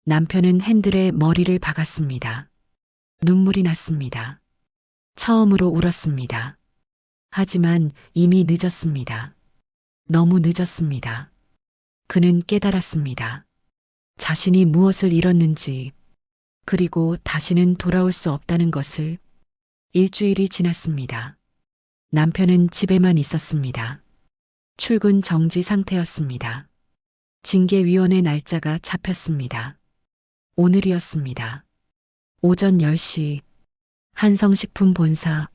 S2: 남편은 핸들에 머리를 박았습니다. 눈물이 났습니다. 처음으로 울었습니다. 하지만 이미 늦었습니다. 너무 늦었습니다. 그는 깨달았습니다. 자신이 무엇을 잃었는지, 그리고 다시는 돌아올 수 없다는 것을. 일주일이 지났습니다. 남편은 집에만 있었습니다. 출근 정지 상태였습니다. 징계위원회 날짜가 잡혔습니다. 오늘이었습니다. 오전 10시 한성식품 본사.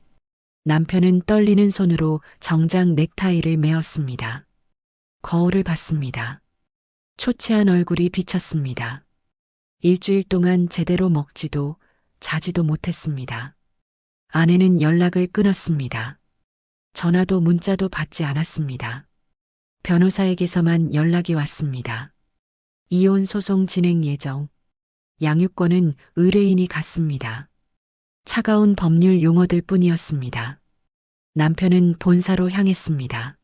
S2: 남편은 떨리는 손으로 정장 넥타이를 메었습니다. 거울을 봤습니다. 초췌한 얼굴이 비쳤습니다. 일주일 동안 제대로 먹지도 자지도 못했습니다. 아내는 연락을 끊었습니다. 전화도 문자도 받지 않았습니다. 변호사에게서만 연락이 왔습니다. 이혼 소송 진행 예정. 양육권은 의뢰인이 갔습니다. 차가운 법률 용어들 뿐이었습니다. 남편은 본사로 향했습니다.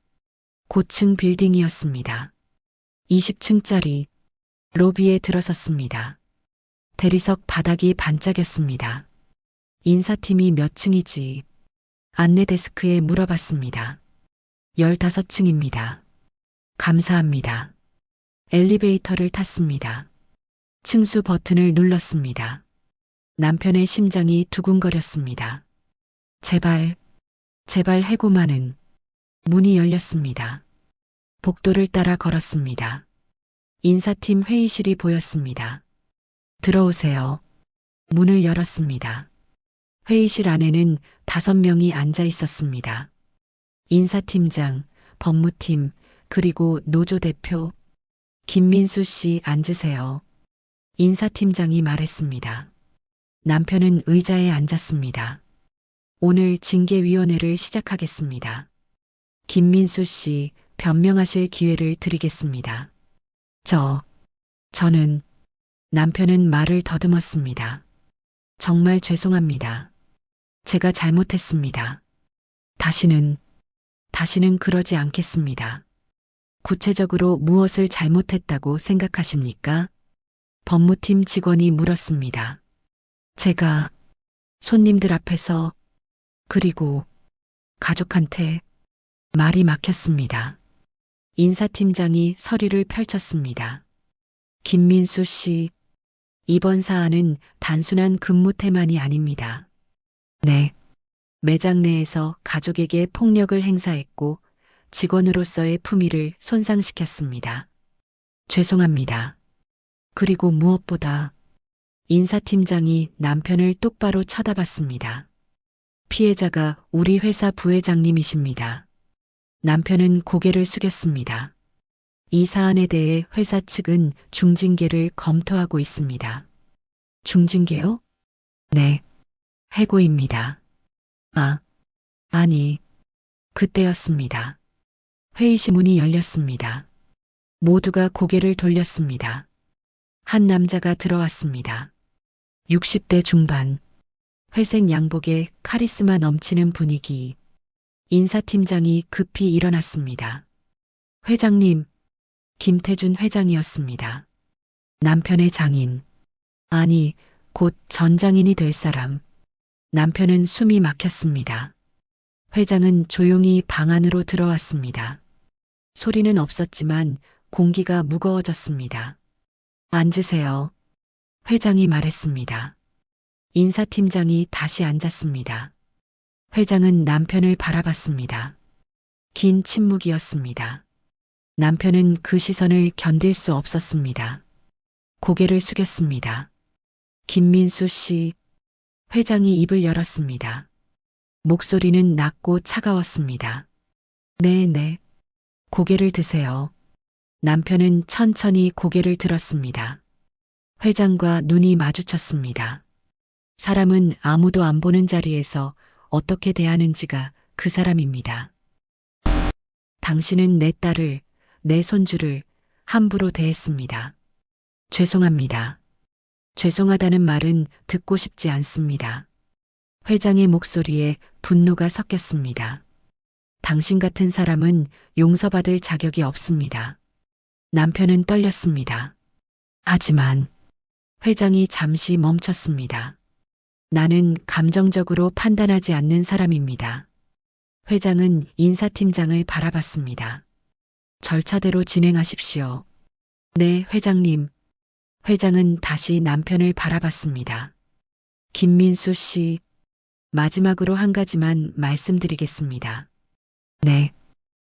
S2: 고층 빌딩이었습니다. 20층짜리 로비에 들어섰습니다. 대리석 바닥이 반짝였습니다. 인사팀이 몇 층이지? 안내 데스크에 물어봤습니다. 15층입니다. 감사합니다. 엘리베이터를 탔습니다. 층수 버튼을 눌렀습니다. 남편의 심장이 두근거렸습니다. 제발 해고만은. 문이 열렸습니다. 복도를 따라 걸었습니다. 인사팀 회의실이 보였습니다. 들어오세요. 문을 열었습니다. 회의실 안에는 5명이 앉아 있었습니다. 인사팀장, 법무팀, 그리고 노조 대표. 김민수 씨 앉으세요. 인사팀장이 말했습니다. 남편은 의자에 앉았습니다. 오늘 징계위원회를 시작하겠습니다. 김민수 씨, 변명하실 기회를 드리겠습니다. 저는. 남편은 말을 더듬었습니다. 정말 죄송합니다. 제가 잘못했습니다. 다시는 그러지 않겠습니다. 구체적으로 무엇을 잘못했다고 생각하십니까? 법무팀 직원이 물었습니다. 제가 손님들 앞에서, 그리고 가족한테. 말이 막혔습니다. 인사팀장이 서류를 펼쳤습니다. 김민수 씨, 이번 사안은 단순한 근무 태만이 아닙니다. 네. 매장 내에서 가족에게 폭력을 행사했고 직원으로서의 품위를 손상시켰습니다. 죄송합니다. 그리고 무엇보다. 인사팀장이 남편을 똑바로 쳐다봤습니다. 피해자가 우리 회사 부회장님이십니다. 남편은 고개를 숙였습니다. 이 사안에 대해 회사 측은 중징계를 검토하고 있습니다. 중징계요? 네. 해고입니다. 아니, 그때였습니다. 회의실 문이 열렸습니다. 모두가 고개를 돌렸습니다. 한 남자가 들어왔습니다. 60대 중반, 회색 양복에 카리스마 넘치는 분위기. 인사팀장이 급히 일어났습니다. 회장님, 김태준 회장이었습니다. 남편의 장인. 아니, 곧 전장인이 될 사람. 남편은 숨이 막혔습니다. 회장은 조용히 방 안으로 들어왔습니다. 소리는 없었지만 공기가 무거워졌습니다. 앉으세요. 회장이 말했습니다. 인사팀장이 다시 앉았습니다. 회장은 남편을 바라봤습니다. 긴 침묵이었습니다. 남편은 그 시선을 견딜 수 없었습니다. 고개를 숙였습니다. 김민수 씨, 회장이 입을 열었습니다. 목소리는 낮고 차가웠습니다. 네. 고개를 드세요. 남편은 천천히 고개를 들었습니다. 회장과 눈이 마주쳤습니다. 사람은 아무도 안 보는 자리에서 어떻게 대하는지가 그 사람입니다. 당신은 내 딸을, 내 손주를 함부로 대했습니다. 죄송합니다. 죄송하다는 말은 듣고 싶지 않습니다. 회장의 목소리에 분노가 섞였습니다. 당신 같은 사람은 용서받을 자격이 없습니다. 남편은 떨렸습니다. 하지만 회장이 잠시 멈췄습니다. 나는 감정적으로 판단하지 않는 사람입니다. 회장은 인사팀장을 바라봤습니다. 절차대로 진행하십시오. 네, 회장님. 회장은 다시 남편을 바라봤습니다. 김민수 씨, 마지막으로 한 가지만 말씀드리겠습니다. 네.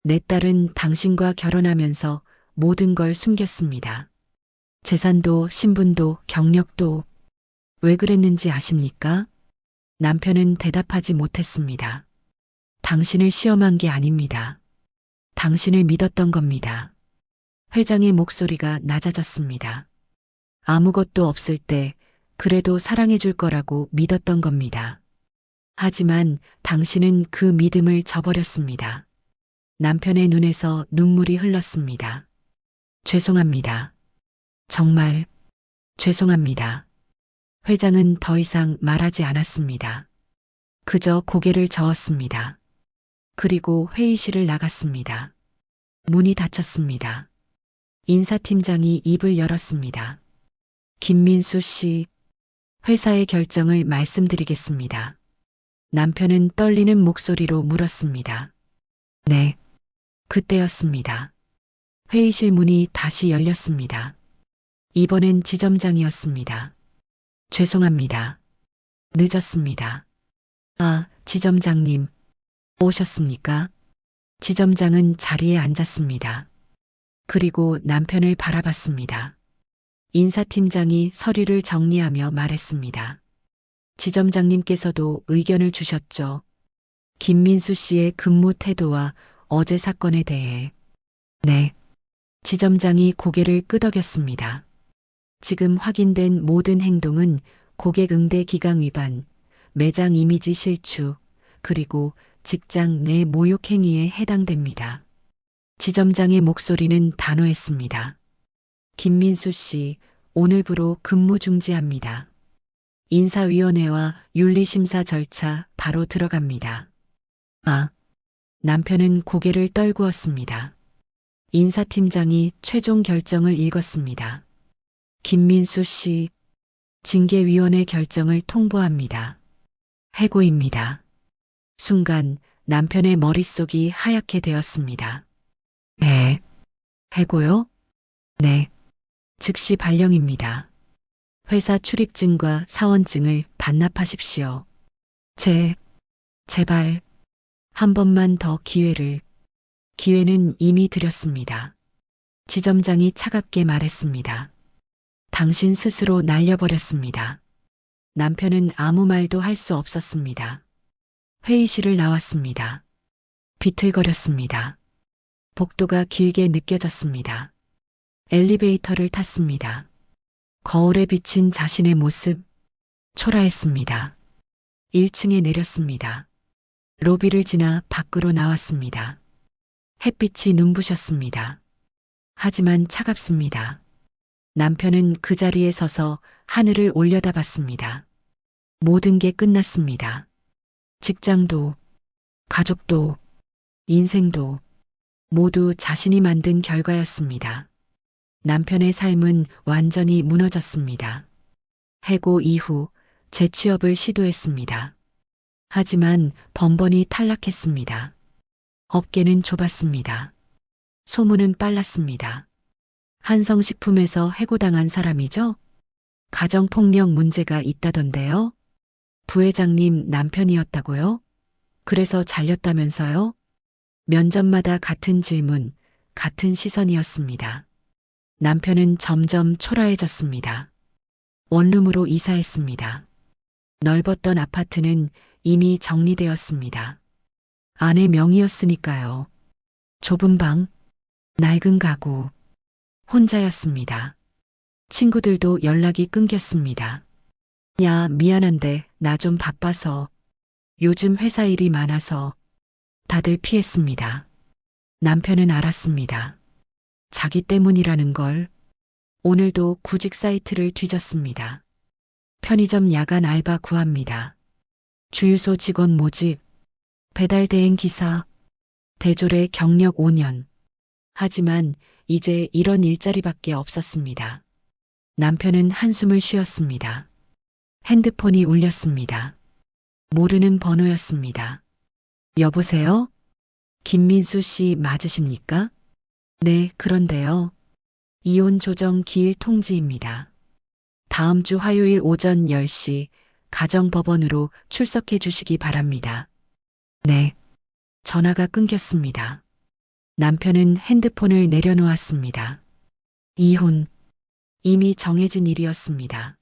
S2: 내 딸은 당신과 결혼하면서 모든 걸 숨겼습니다. 재산도 신분도 경력도. 왜 그랬는지 아십니까? 남편은 대답하지 못했습니다. 당신을 시험한 게 아닙니다. 당신을 믿었던 겁니다. 회장의 목소리가 낮아졌습니다. 아무것도 없을 때 그래도 사랑해 줄 거라고 믿었던 겁니다. 하지만 당신은 그 믿음을 저버렸습니다. 남편의 눈에서 눈물이 흘렀습니다. 죄송합니다. 정말 죄송합니다. 회장은 더 이상 말하지 않았습니다. 그저 고개를 저었습니다. 그리고 회의실을 나갔습니다. 문이 닫혔습니다. 인사팀장이 입을 열었습니다. 김민수 씨, 회사의 결정을 말씀드리겠습니다. 남편은 떨리는 목소리로 물었습니다. 네. 그때였습니다. 회의실 문이 다시 열렸습니다. 이번엔 지점장이었습니다. 죄송합니다. 늦었습니다. 아, 지점장님. 오셨습니까? 지점장은 자리에 앉았습니다. 그리고 남편을 바라봤습니다. 인사팀장이 서류를 정리하며 말했습니다. 지점장님께서도 의견을 주셨죠. 김민수 씨의 근무 태도와 어제 사건에 대해. 네. 지점장이 고개를 끄덕였습니다. 지금 확인된 모든 행동은 고객 응대 기강 위반, 매장 이미지 실추, 그리고 직장 내 모욕 행위에 해당됩니다. 지점장의 목소리는 단호했습니다. 김민수 씨, 오늘부로 근무 중지합니다. 인사위원회와 윤리심사 절차 바로 들어갑니다. 아, 남편은 고개를 떨구었습니다. 인사팀장이 최종 결정을 읽었습니다. 김민수 씨, 징계위원회 결정을 통보합니다. 해고입니다. 순간 남편의 머릿속이 하얗게 되었습니다. 네. 해고요? 네. 즉시 발령입니다. 회사 출입증과 사원증을 반납하십시오. 제발, 한 번만 더 기회를. 기회는 이미 드렸습니다. 지점장이 차갑게 말했습니다. 당신 스스로 날려버렸습니다. 남편은 아무 말도 할 수 없었습니다. 회의실을 나왔습니다. 비틀거렸습니다. 복도가 길게 느껴졌습니다. 엘리베이터를 탔습니다. 거울에 비친 자신의 모습, 초라했습니다. 1층에 내렸습니다. 로비를 지나 밖으로 나왔습니다. 햇빛이 눈부셨습니다. 하지만 차갑습니다. 남편은 그 자리에 서서 하늘을 올려다봤습니다. 모든 게 끝났습니다. 직장도, 가족도, 인생도 모두 자신이 만든 결과였습니다. 남편의 삶은 완전히 무너졌습니다. 해고 이후 재취업을 시도했습니다. 하지만 번번이 탈락했습니다. 업계는 좁았습니다. 소문은 빨랐습니다. 한성식품에서 해고당한 사람이죠? 가정폭력 문제가 있다던데요? 부회장님 남편이었다고요? 그래서 잘렸다면서요? 면접마다 같은 질문, 같은 시선이었습니다. 남편은 점점 초라해졌습니다. 원룸으로 이사했습니다. 넓었던 아파트는 이미 정리되었습니다. 아내 명의였으니까요. 좁은 방, 낡은 가구, 혼자였습니다. 친구들도 연락이 끊겼습니다. 야, 미안한데 나 좀 바빠서. 요즘 회사 일이 많아서. 다들 피했습니다. 남편은 알았습니다. 자기 때문이라는 걸. 오늘도 구직 사이트를 뒤졌습니다. 편의점 야간 알바 구합니다. 주유소 직원 모집, 배달 대행 기사, 대졸의 경력 5년. 하지만 이제 이런 일자리밖에 없었습니다. 남편은 한숨을 쉬었습니다. 핸드폰이 울렸습니다. 모르는 번호였습니다. 여보세요? 김민수 씨 맞으십니까? 네, 그런데요. 이혼 조정 기일 통지입니다. 다음 주 화요일 오전 10시 가정법원으로 출석해 주시기 바랍니다. 네. 전화가 끊겼습니다. 남편은 핸드폰을 내려놓았습니다. 이혼. 이미 정해진 일이었습니다.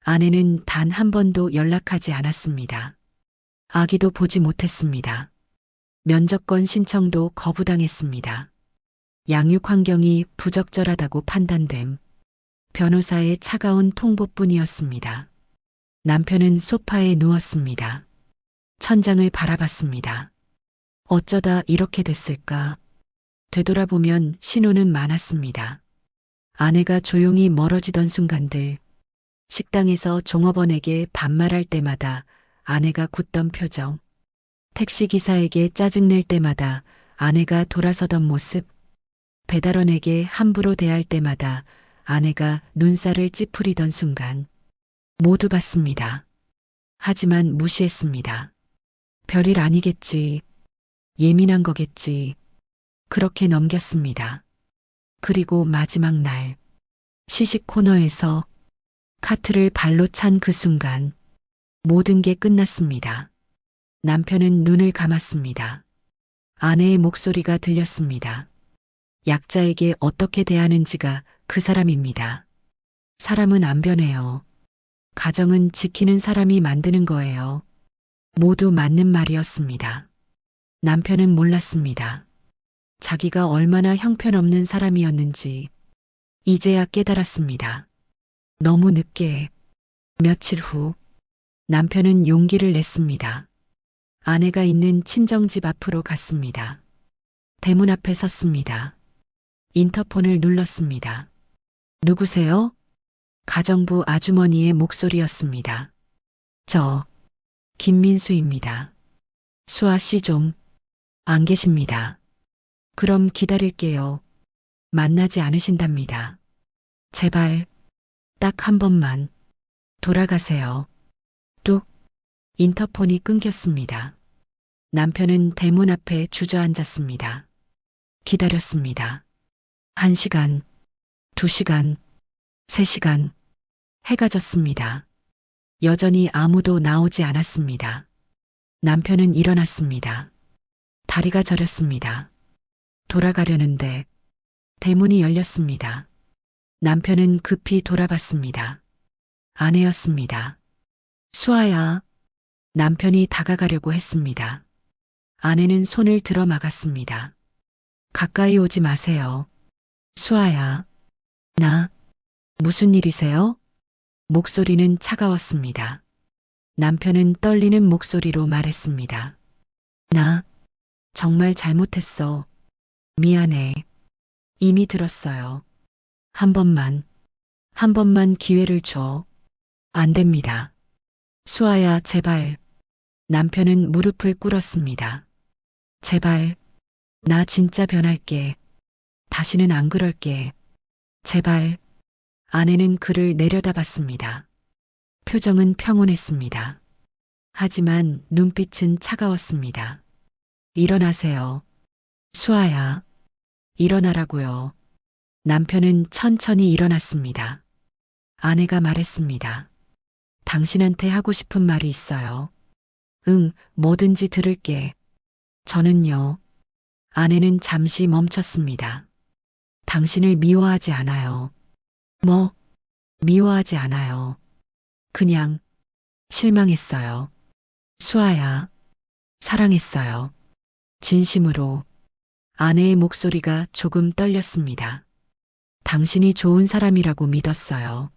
S2: 아내는 단 한 번도 연락하지 않았습니다. 아기도 보지 못했습니다. 면접권 신청도 거부당했습니다. 양육 환경이 부적절하다고 판단됨. 변호사의 차가운 통보뿐이었습니다. 남편은 소파에 누웠습니다. 천장을 바라봤습니다. 어쩌다 이렇게 됐을까? 되돌아보면 신호는 많았습니다. 아내가 조용히 멀어지던 순간들, 식당에서 종업원에게 반말할 때마다 아내가 굳던 표정, 택시기사에게 짜증낼 때마다 아내가 돌아서던 모습, 배달원에게 함부로 대할 때마다 아내가 눈살을 찌푸리던 순간, 모두 봤습니다. 하지만 무시했습니다. 별일 아니겠지. 예민한 거겠지. 그렇게 넘겼습니다. 그리고 마지막 날, 시식 코너에서 카트를 발로 찬 그 순간, 모든 게 끝났습니다. 남편은 눈을 감았습니다. 아내의 목소리가 들렸습니다. 약자에게 어떻게 대하는지가 그 사람입니다. 사람은 안 변해요. 가정은 지키는 사람이 만드는 거예요. 모두 맞는 말이었습니다. 남편은 몰랐습니다. 자기가 얼마나 형편없는 사람이었는지 이제야 깨달았습니다. 너무 늦게. 며칠 후 남편은 용기를 냈습니다. 아내가 있는 친정집 앞으로 갔습니다. 대문 앞에 섰습니다. 인터폰을 눌렀습니다. 누구세요? 가정부 아주머니의 목소리였습니다. 저, 김민수입니다. 수아 씨 좀, 안 계십니다. 그럼 기다릴게요. 만나지 않으신답니다. 제발, 딱 한 번만, 돌아가세요. 뚝, 인터폰이 끊겼습니다. 남편은 대문 앞에 주저앉았습니다. 기다렸습니다. 1시간, 2시간, 3시간, 해가 졌습니다. 여전히 아무도 나오지 않았습니다. 남편은 일어났습니다. 다리가 저렸습니다. 돌아가려는데 대문이 열렸습니다. 남편은 급히 돌아봤습니다. 아내였습니다. 수아야. 남편이 다가가려고 했습니다. 아내는 손을 들어 막았습니다. 가까이 오지 마세요. 수아야. 나, 무슨 일이세요? 목소리는 차가웠습니다. 남편은 떨리는 목소리로 말했습니다. 나 정말 잘못했어. 미안해. 이미 들었어요. 한 번만, 한 번만 기회를 줘. 안 됩니다. 수아야, 제발. 남편은 무릎을 꿇었습니다. 제발, 나 진짜 변할게. 다시는 안 그럴게. 제발. 아내는 그를 내려다봤습니다. 표정은 평온했습니다. 하지만 눈빛은 차가웠습니다. 일어나세요. 수아야, 일어나라고요. 남편은 천천히 일어났습니다. 아내가 말했습니다. 당신한테 하고 싶은 말이 있어요. 응, 뭐든지 들을게. 저는요. 아내는 잠시 멈췄습니다. 당신을 미워하지 않아요. 뭐, 미워하지 않아요. 그냥 실망했어요. 수아야, 사랑했어요. 진심으로. 아내의 목소리가 조금 떨렸습니다. 당신이 좋은 사람이라고 믿었어요.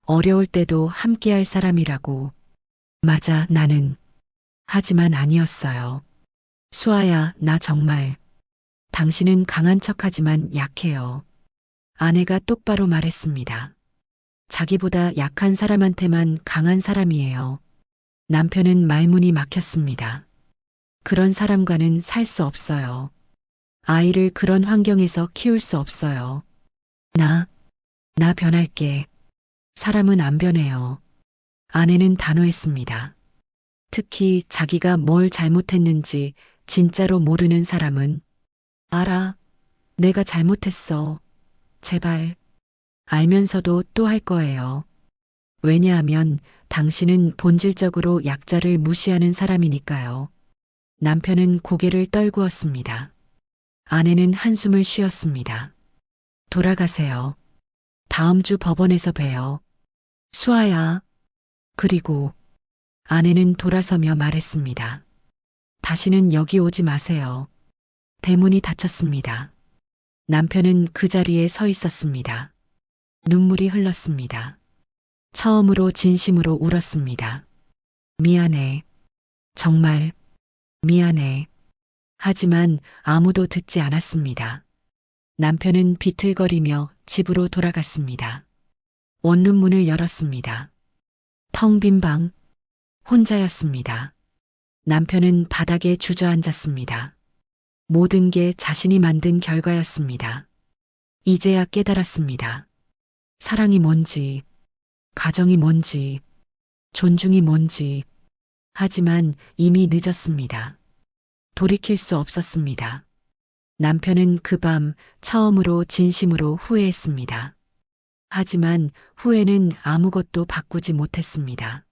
S2: 어려울 때도 함께할 사람이라고. 맞아, 나는. 하지만 아니었어요. 수아야, 나 정말. 당신은 강한 척하지만 약해요. 아내가 똑바로 말했습니다. 자기보다 약한 사람한테만 강한 사람이에요. 남편은 말문이 막혔습니다. 그런 사람과는 살 수 없어요. 아이를 그런 환경에서 키울 수 없어요. 나 변할게. 사람은 안 변해요. 아내는 단호했습니다. 특히 자기가 뭘 잘못했는지 진짜로 모르는 사람은 알아. 내가 잘못했어. 제발. 알면서도 또 할 거예요. 왜냐하면 당신은 본질적으로 약자를 무시하는 사람이니까요. 남편은 고개를 떨구었습니다. 아내는 한숨을 쉬었습니다. 돌아가세요. 다음 주 법원에서 봬요. 수아야. 그리고 아내는 돌아서며 말했습니다. 다시는 여기 오지 마세요. 대문이 닫혔습니다. 남편은 그 자리에 서 있었습니다. 눈물이 흘렀습니다. 처음으로 진심으로 울었습니다. 미안해. 정말 미안해. 하지만 아무도 듣지 않았습니다. 남편은 비틀거리며 집으로 돌아갔습니다. 원룸문을 열었습니다. 텅 빈 방, 혼자였습니다. 남편은 바닥에 주저앉았습니다. 모든 게 자신이 만든 결과였습니다. 이제야 깨달았습니다. 사랑이 뭔지, 가정이 뭔지, 존중이 뭔지. 하지만 이미 늦었습니다. 돌이킬 수 없었습니다. 남편은 그 밤 처음으로 진심으로 후회했습니다. 하지만 후회는 아무것도 바꾸지 못했습니다.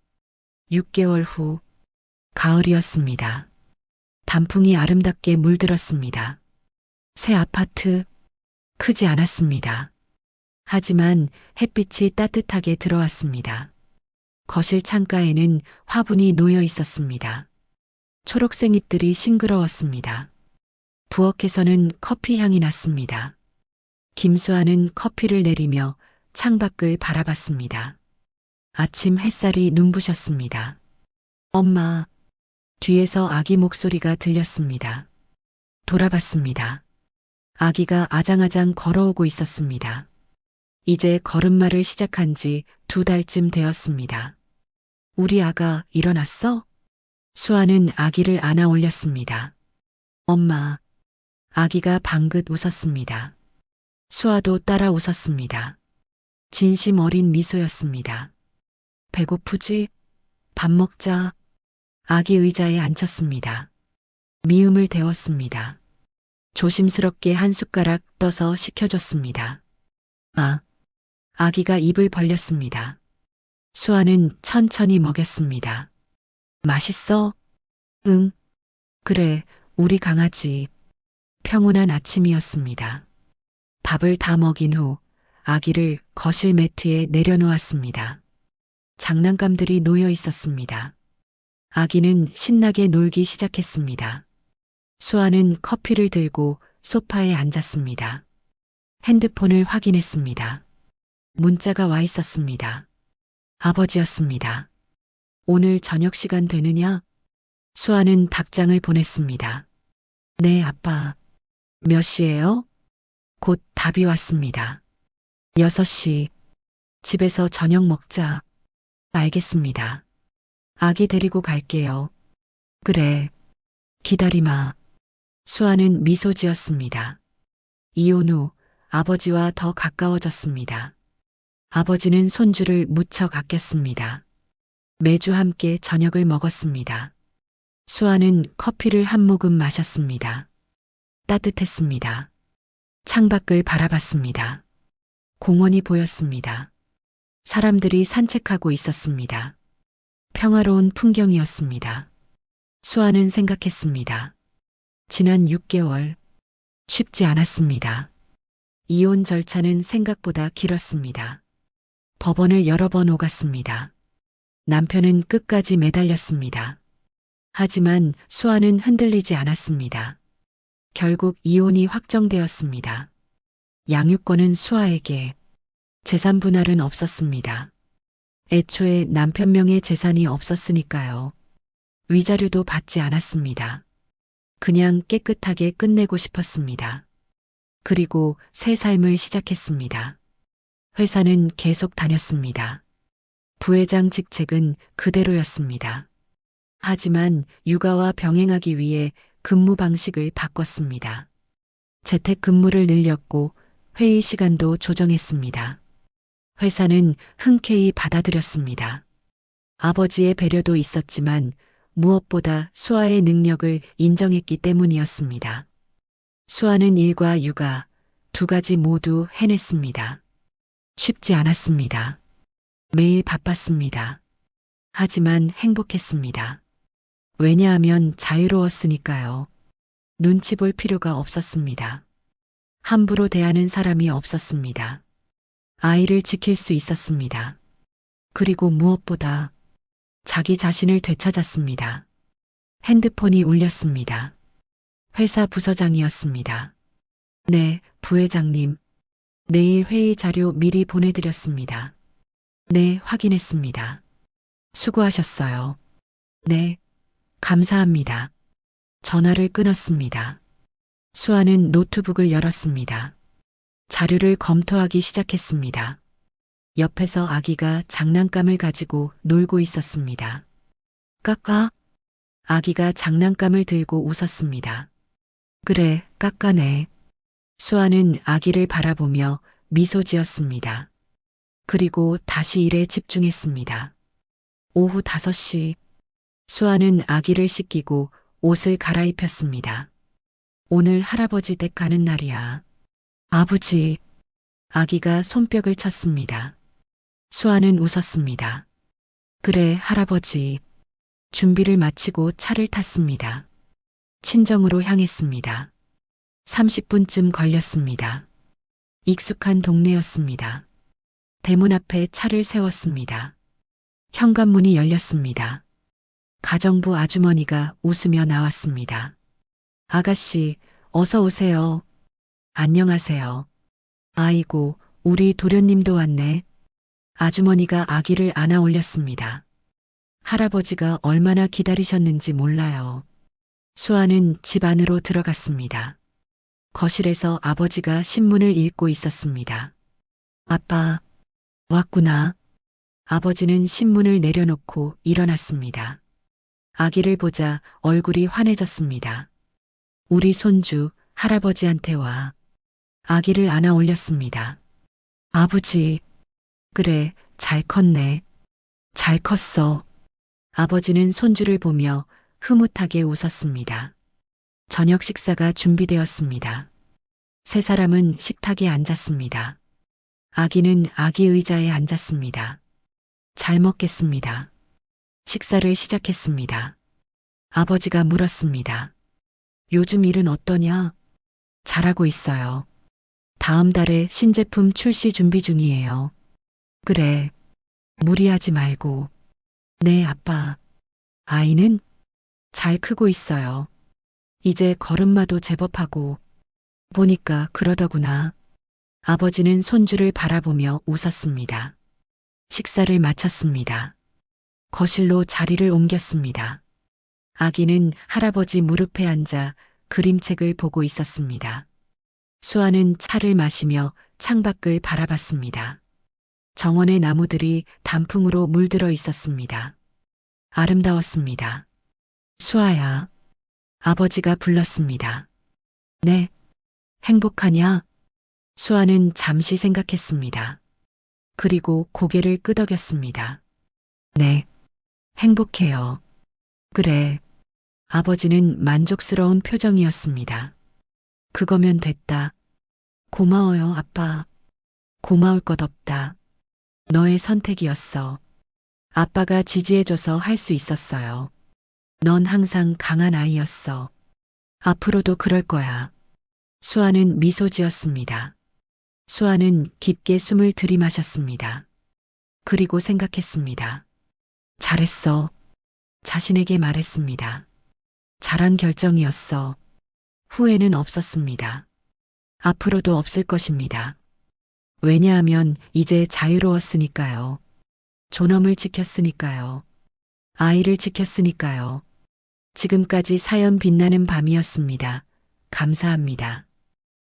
S2: 6개월 후, 가을이었습니다. 단풍이 아름답게 물들었습니다. 새 아파트, 크지 않았습니다. 하지만 햇빛이 따뜻하게 들어왔습니다. 거실 창가에는 화분이 놓여 있었습니다. 초록색 잎들이 싱그러웠습니다. 부엌에서는 커피 향이 났습니다. 김수아는 커피를 내리며 창밖을 바라봤습니다. 아침 햇살이 눈부셨습니다. 엄마, 뒤에서 아기 목소리가 들렸습니다. 돌아봤습니다. 아기가 아장아장 걸어오고 있었습니다. 이제 걸음마를 시작한 지 2달쯤 되었습니다. 우리 아가 일어났어? 수아는 아기를 안아 올렸습니다. 엄마, 아기가 방긋 웃었습니다. 수아도 따라 웃었습니다. 진심 어린 미소였습니다. 배고프지? 밥 먹자. 아기 의자에 앉혔습니다. 미음을 데웠습니다. 조심스럽게 한 숟가락 떠서 식혀줬습니다. 아기가 입을 벌렸습니다. 수아는 천천히 먹였습니다. 맛있어? 응. 그래, 우리 강아지. 평온한 아침이었습니다. 밥을 다 먹인 후 아기를 거실 매트에 내려놓았습니다. 장난감들이 놓여 있었습니다. 아기는 신나게 놀기 시작했습니다. 수아는 커피를 들고 소파에 앉았습니다. 핸드폰을 확인했습니다. 문자가 와 있었습니다. 아버지였습니다. 오늘 저녁 시간 되느냐? 수아는 답장을 보냈습니다. 네, 아빠. 몇 시예요? 곧 답이 왔습니다. 6시. 집에서 저녁 먹자. 알겠습니다. 아기 데리고 갈게요. 그래. 기다리마. 수아는 미소 지었습니다. 이혼 후 아버지와 더 가까워졌습니다. 아버지는 손주를 무척 아꼈습니다. 매주 함께 저녁을 먹었습니다. 수아는 커피를 한 모금 마셨습니다. 따뜻했습니다. 창밖을 바라봤습니다. 공원이 보였습니다. 사람들이 산책하고 있었습니다. 평화로운 풍경이었습니다. 수아는 생각했습니다. 지난 6개월, 쉽지 않았습니다. 이혼 절차는 생각보다 길었습니다. 법원을 여러 번 오갔습니다. 남편은 끝까지 매달렸습니다. 하지만 수아는 흔들리지 않았습니다. 결국 이혼이 확정되었습니다. 양육권은 수아에게, 재산 분할은 없었습니다. 애초에 남편 명의 재산이 없었으니까요. 위자료도 받지 않았습니다. 그냥 깨끗하게 끝내고 싶었습니다. 그리고 새 삶을 시작했습니다. 회사는 계속 다녔습니다. 부회장 직책은 그대로였습니다. 하지만 육아와 병행하기 위해 근무 방식을 바꿨습니다. 재택 근무를 늘렸고 회의 시간도 조정했습니다. 회사는 흔쾌히 받아들였습니다. 아버지의 배려도 있었지만 무엇보다 수아의 능력을 인정했기 때문이었습니다. 수아는 일과 육아 두 가지 모두 해냈습니다. 쉽지 않았습니다. 매일 바빴습니다. 하지만 행복했습니다. 왜냐하면 자유로웠으니까요. 눈치 볼 필요가 없었습니다. 함부로 대하는 사람이 없었습니다. 아이를 지킬 수 있었습니다. 그리고 무엇보다 자기 자신을 되찾았습니다. 핸드폰이 울렸습니다. 회사 부서장이었습니다. 네, 부회장님. 내일 회의 자료 미리 보내드렸습니다. 네, 확인했습니다. 수고하셨어요. 네, 감사합니다. 전화를 끊었습니다. 수아는 노트북을 열었습니다. 자료를 검토하기 시작했습니다. 옆에서 아기가 장난감을 가지고 놀고 있었습니다. 까까? 아기가 장난감을 들고 웃었습니다. 그래, 까까네. 수아는 아기를 바라보며 미소 지었습니다. 그리고 다시 일에 집중했습니다. 오후 5시. 수아는 아기를 씻기고 옷을 갈아입혔습니다. 오늘 할아버지 댁 가는 날이야. 아버지. 아기가 손뼉을 쳤습니다. 수아는 웃었습니다. 그래, 할아버지. 준비를 마치고 차를 탔습니다. 친정으로 향했습니다. 30분쯤 걸렸습니다. 익숙한 동네였습니다. 대문 앞에 차를 세웠습니다. 현관문이 열렸습니다. 가정부 아주머니가 웃으며 나왔습니다. 아가씨, 어서 오세요. 안녕하세요. 아이고, 우리 도련님도 왔네. 아주머니가 아기를 안아 올렸습니다. 할아버지가 얼마나 기다리셨는지 몰라요. 수아는 집 안으로 들어갔습니다. 거실에서 아버지가 신문을 읽고 있었습니다. 아빠, 왔구나. 아버지는 신문을 내려놓고 일어났습니다. 아기를 보자 얼굴이 환해졌습니다. 우리 손주, 할아버지한테 와. 아기를 안아 올렸습니다. 아버지, 그래, 잘 컸네. 잘 컸어. 아버지는 손주를 보며 흐뭇하게 웃었습니다. 저녁 식사가 준비되었습니다. 세 사람은 식탁에 앉았습니다. 아기는 아기 의자에 앉았습니다. 잘 먹겠습니다. 식사를 시작했습니다. 아버지가 물었습니다. 요즘 일은 어떠냐? 잘하고 있어요. 다음 달에 신제품 출시 준비 중이에요. 그래. 무리하지 말고. 네, 아빠. 아이는 잘 크고 있어요. 이제 걸음마도 제법 하고. 보니까 그러더구나. 아버지는 손주를 바라보며 웃었습니다. 식사를 마쳤습니다. 거실로 자리를 옮겼습니다. 아기는 할아버지 무릎에 앉아 그림책을 보고 있었습니다. 수아는 차를 마시며 창밖을 바라봤습니다. 정원의 나무들이 단풍으로 물들어 있었습니다. 아름다웠습니다. 수아야. 아버지가 불렀습니다. 네. 행복하냐? 수아는 잠시 생각했습니다. 그리고 고개를 끄덕였습니다. 네. 행복해요. 그래. 아버지는 만족스러운 표정이었습니다. 그거면 됐다. 고마워요, 아빠. 고마울 것 없다. 너의 선택이었어. 아빠가 지지해줘서 할 수 있었어요. 넌 항상 강한 아이였어. 앞으로도 그럴 거야. 수아는 미소 지었습니다. 수아는 깊게 숨을 들이마셨습니다. 그리고 생각했습니다. 잘했어. 자신에게 말했습니다. 잘한 결정이었어. 후회는 없었습니다. 앞으로도 없을 것입니다. 왜냐하면 이제 자유로웠으니까요. 존엄을 지켰으니까요. 아이를 지켰으니까요. 지금까지 사연 빛나는 밤이었습니다. 감사합니다.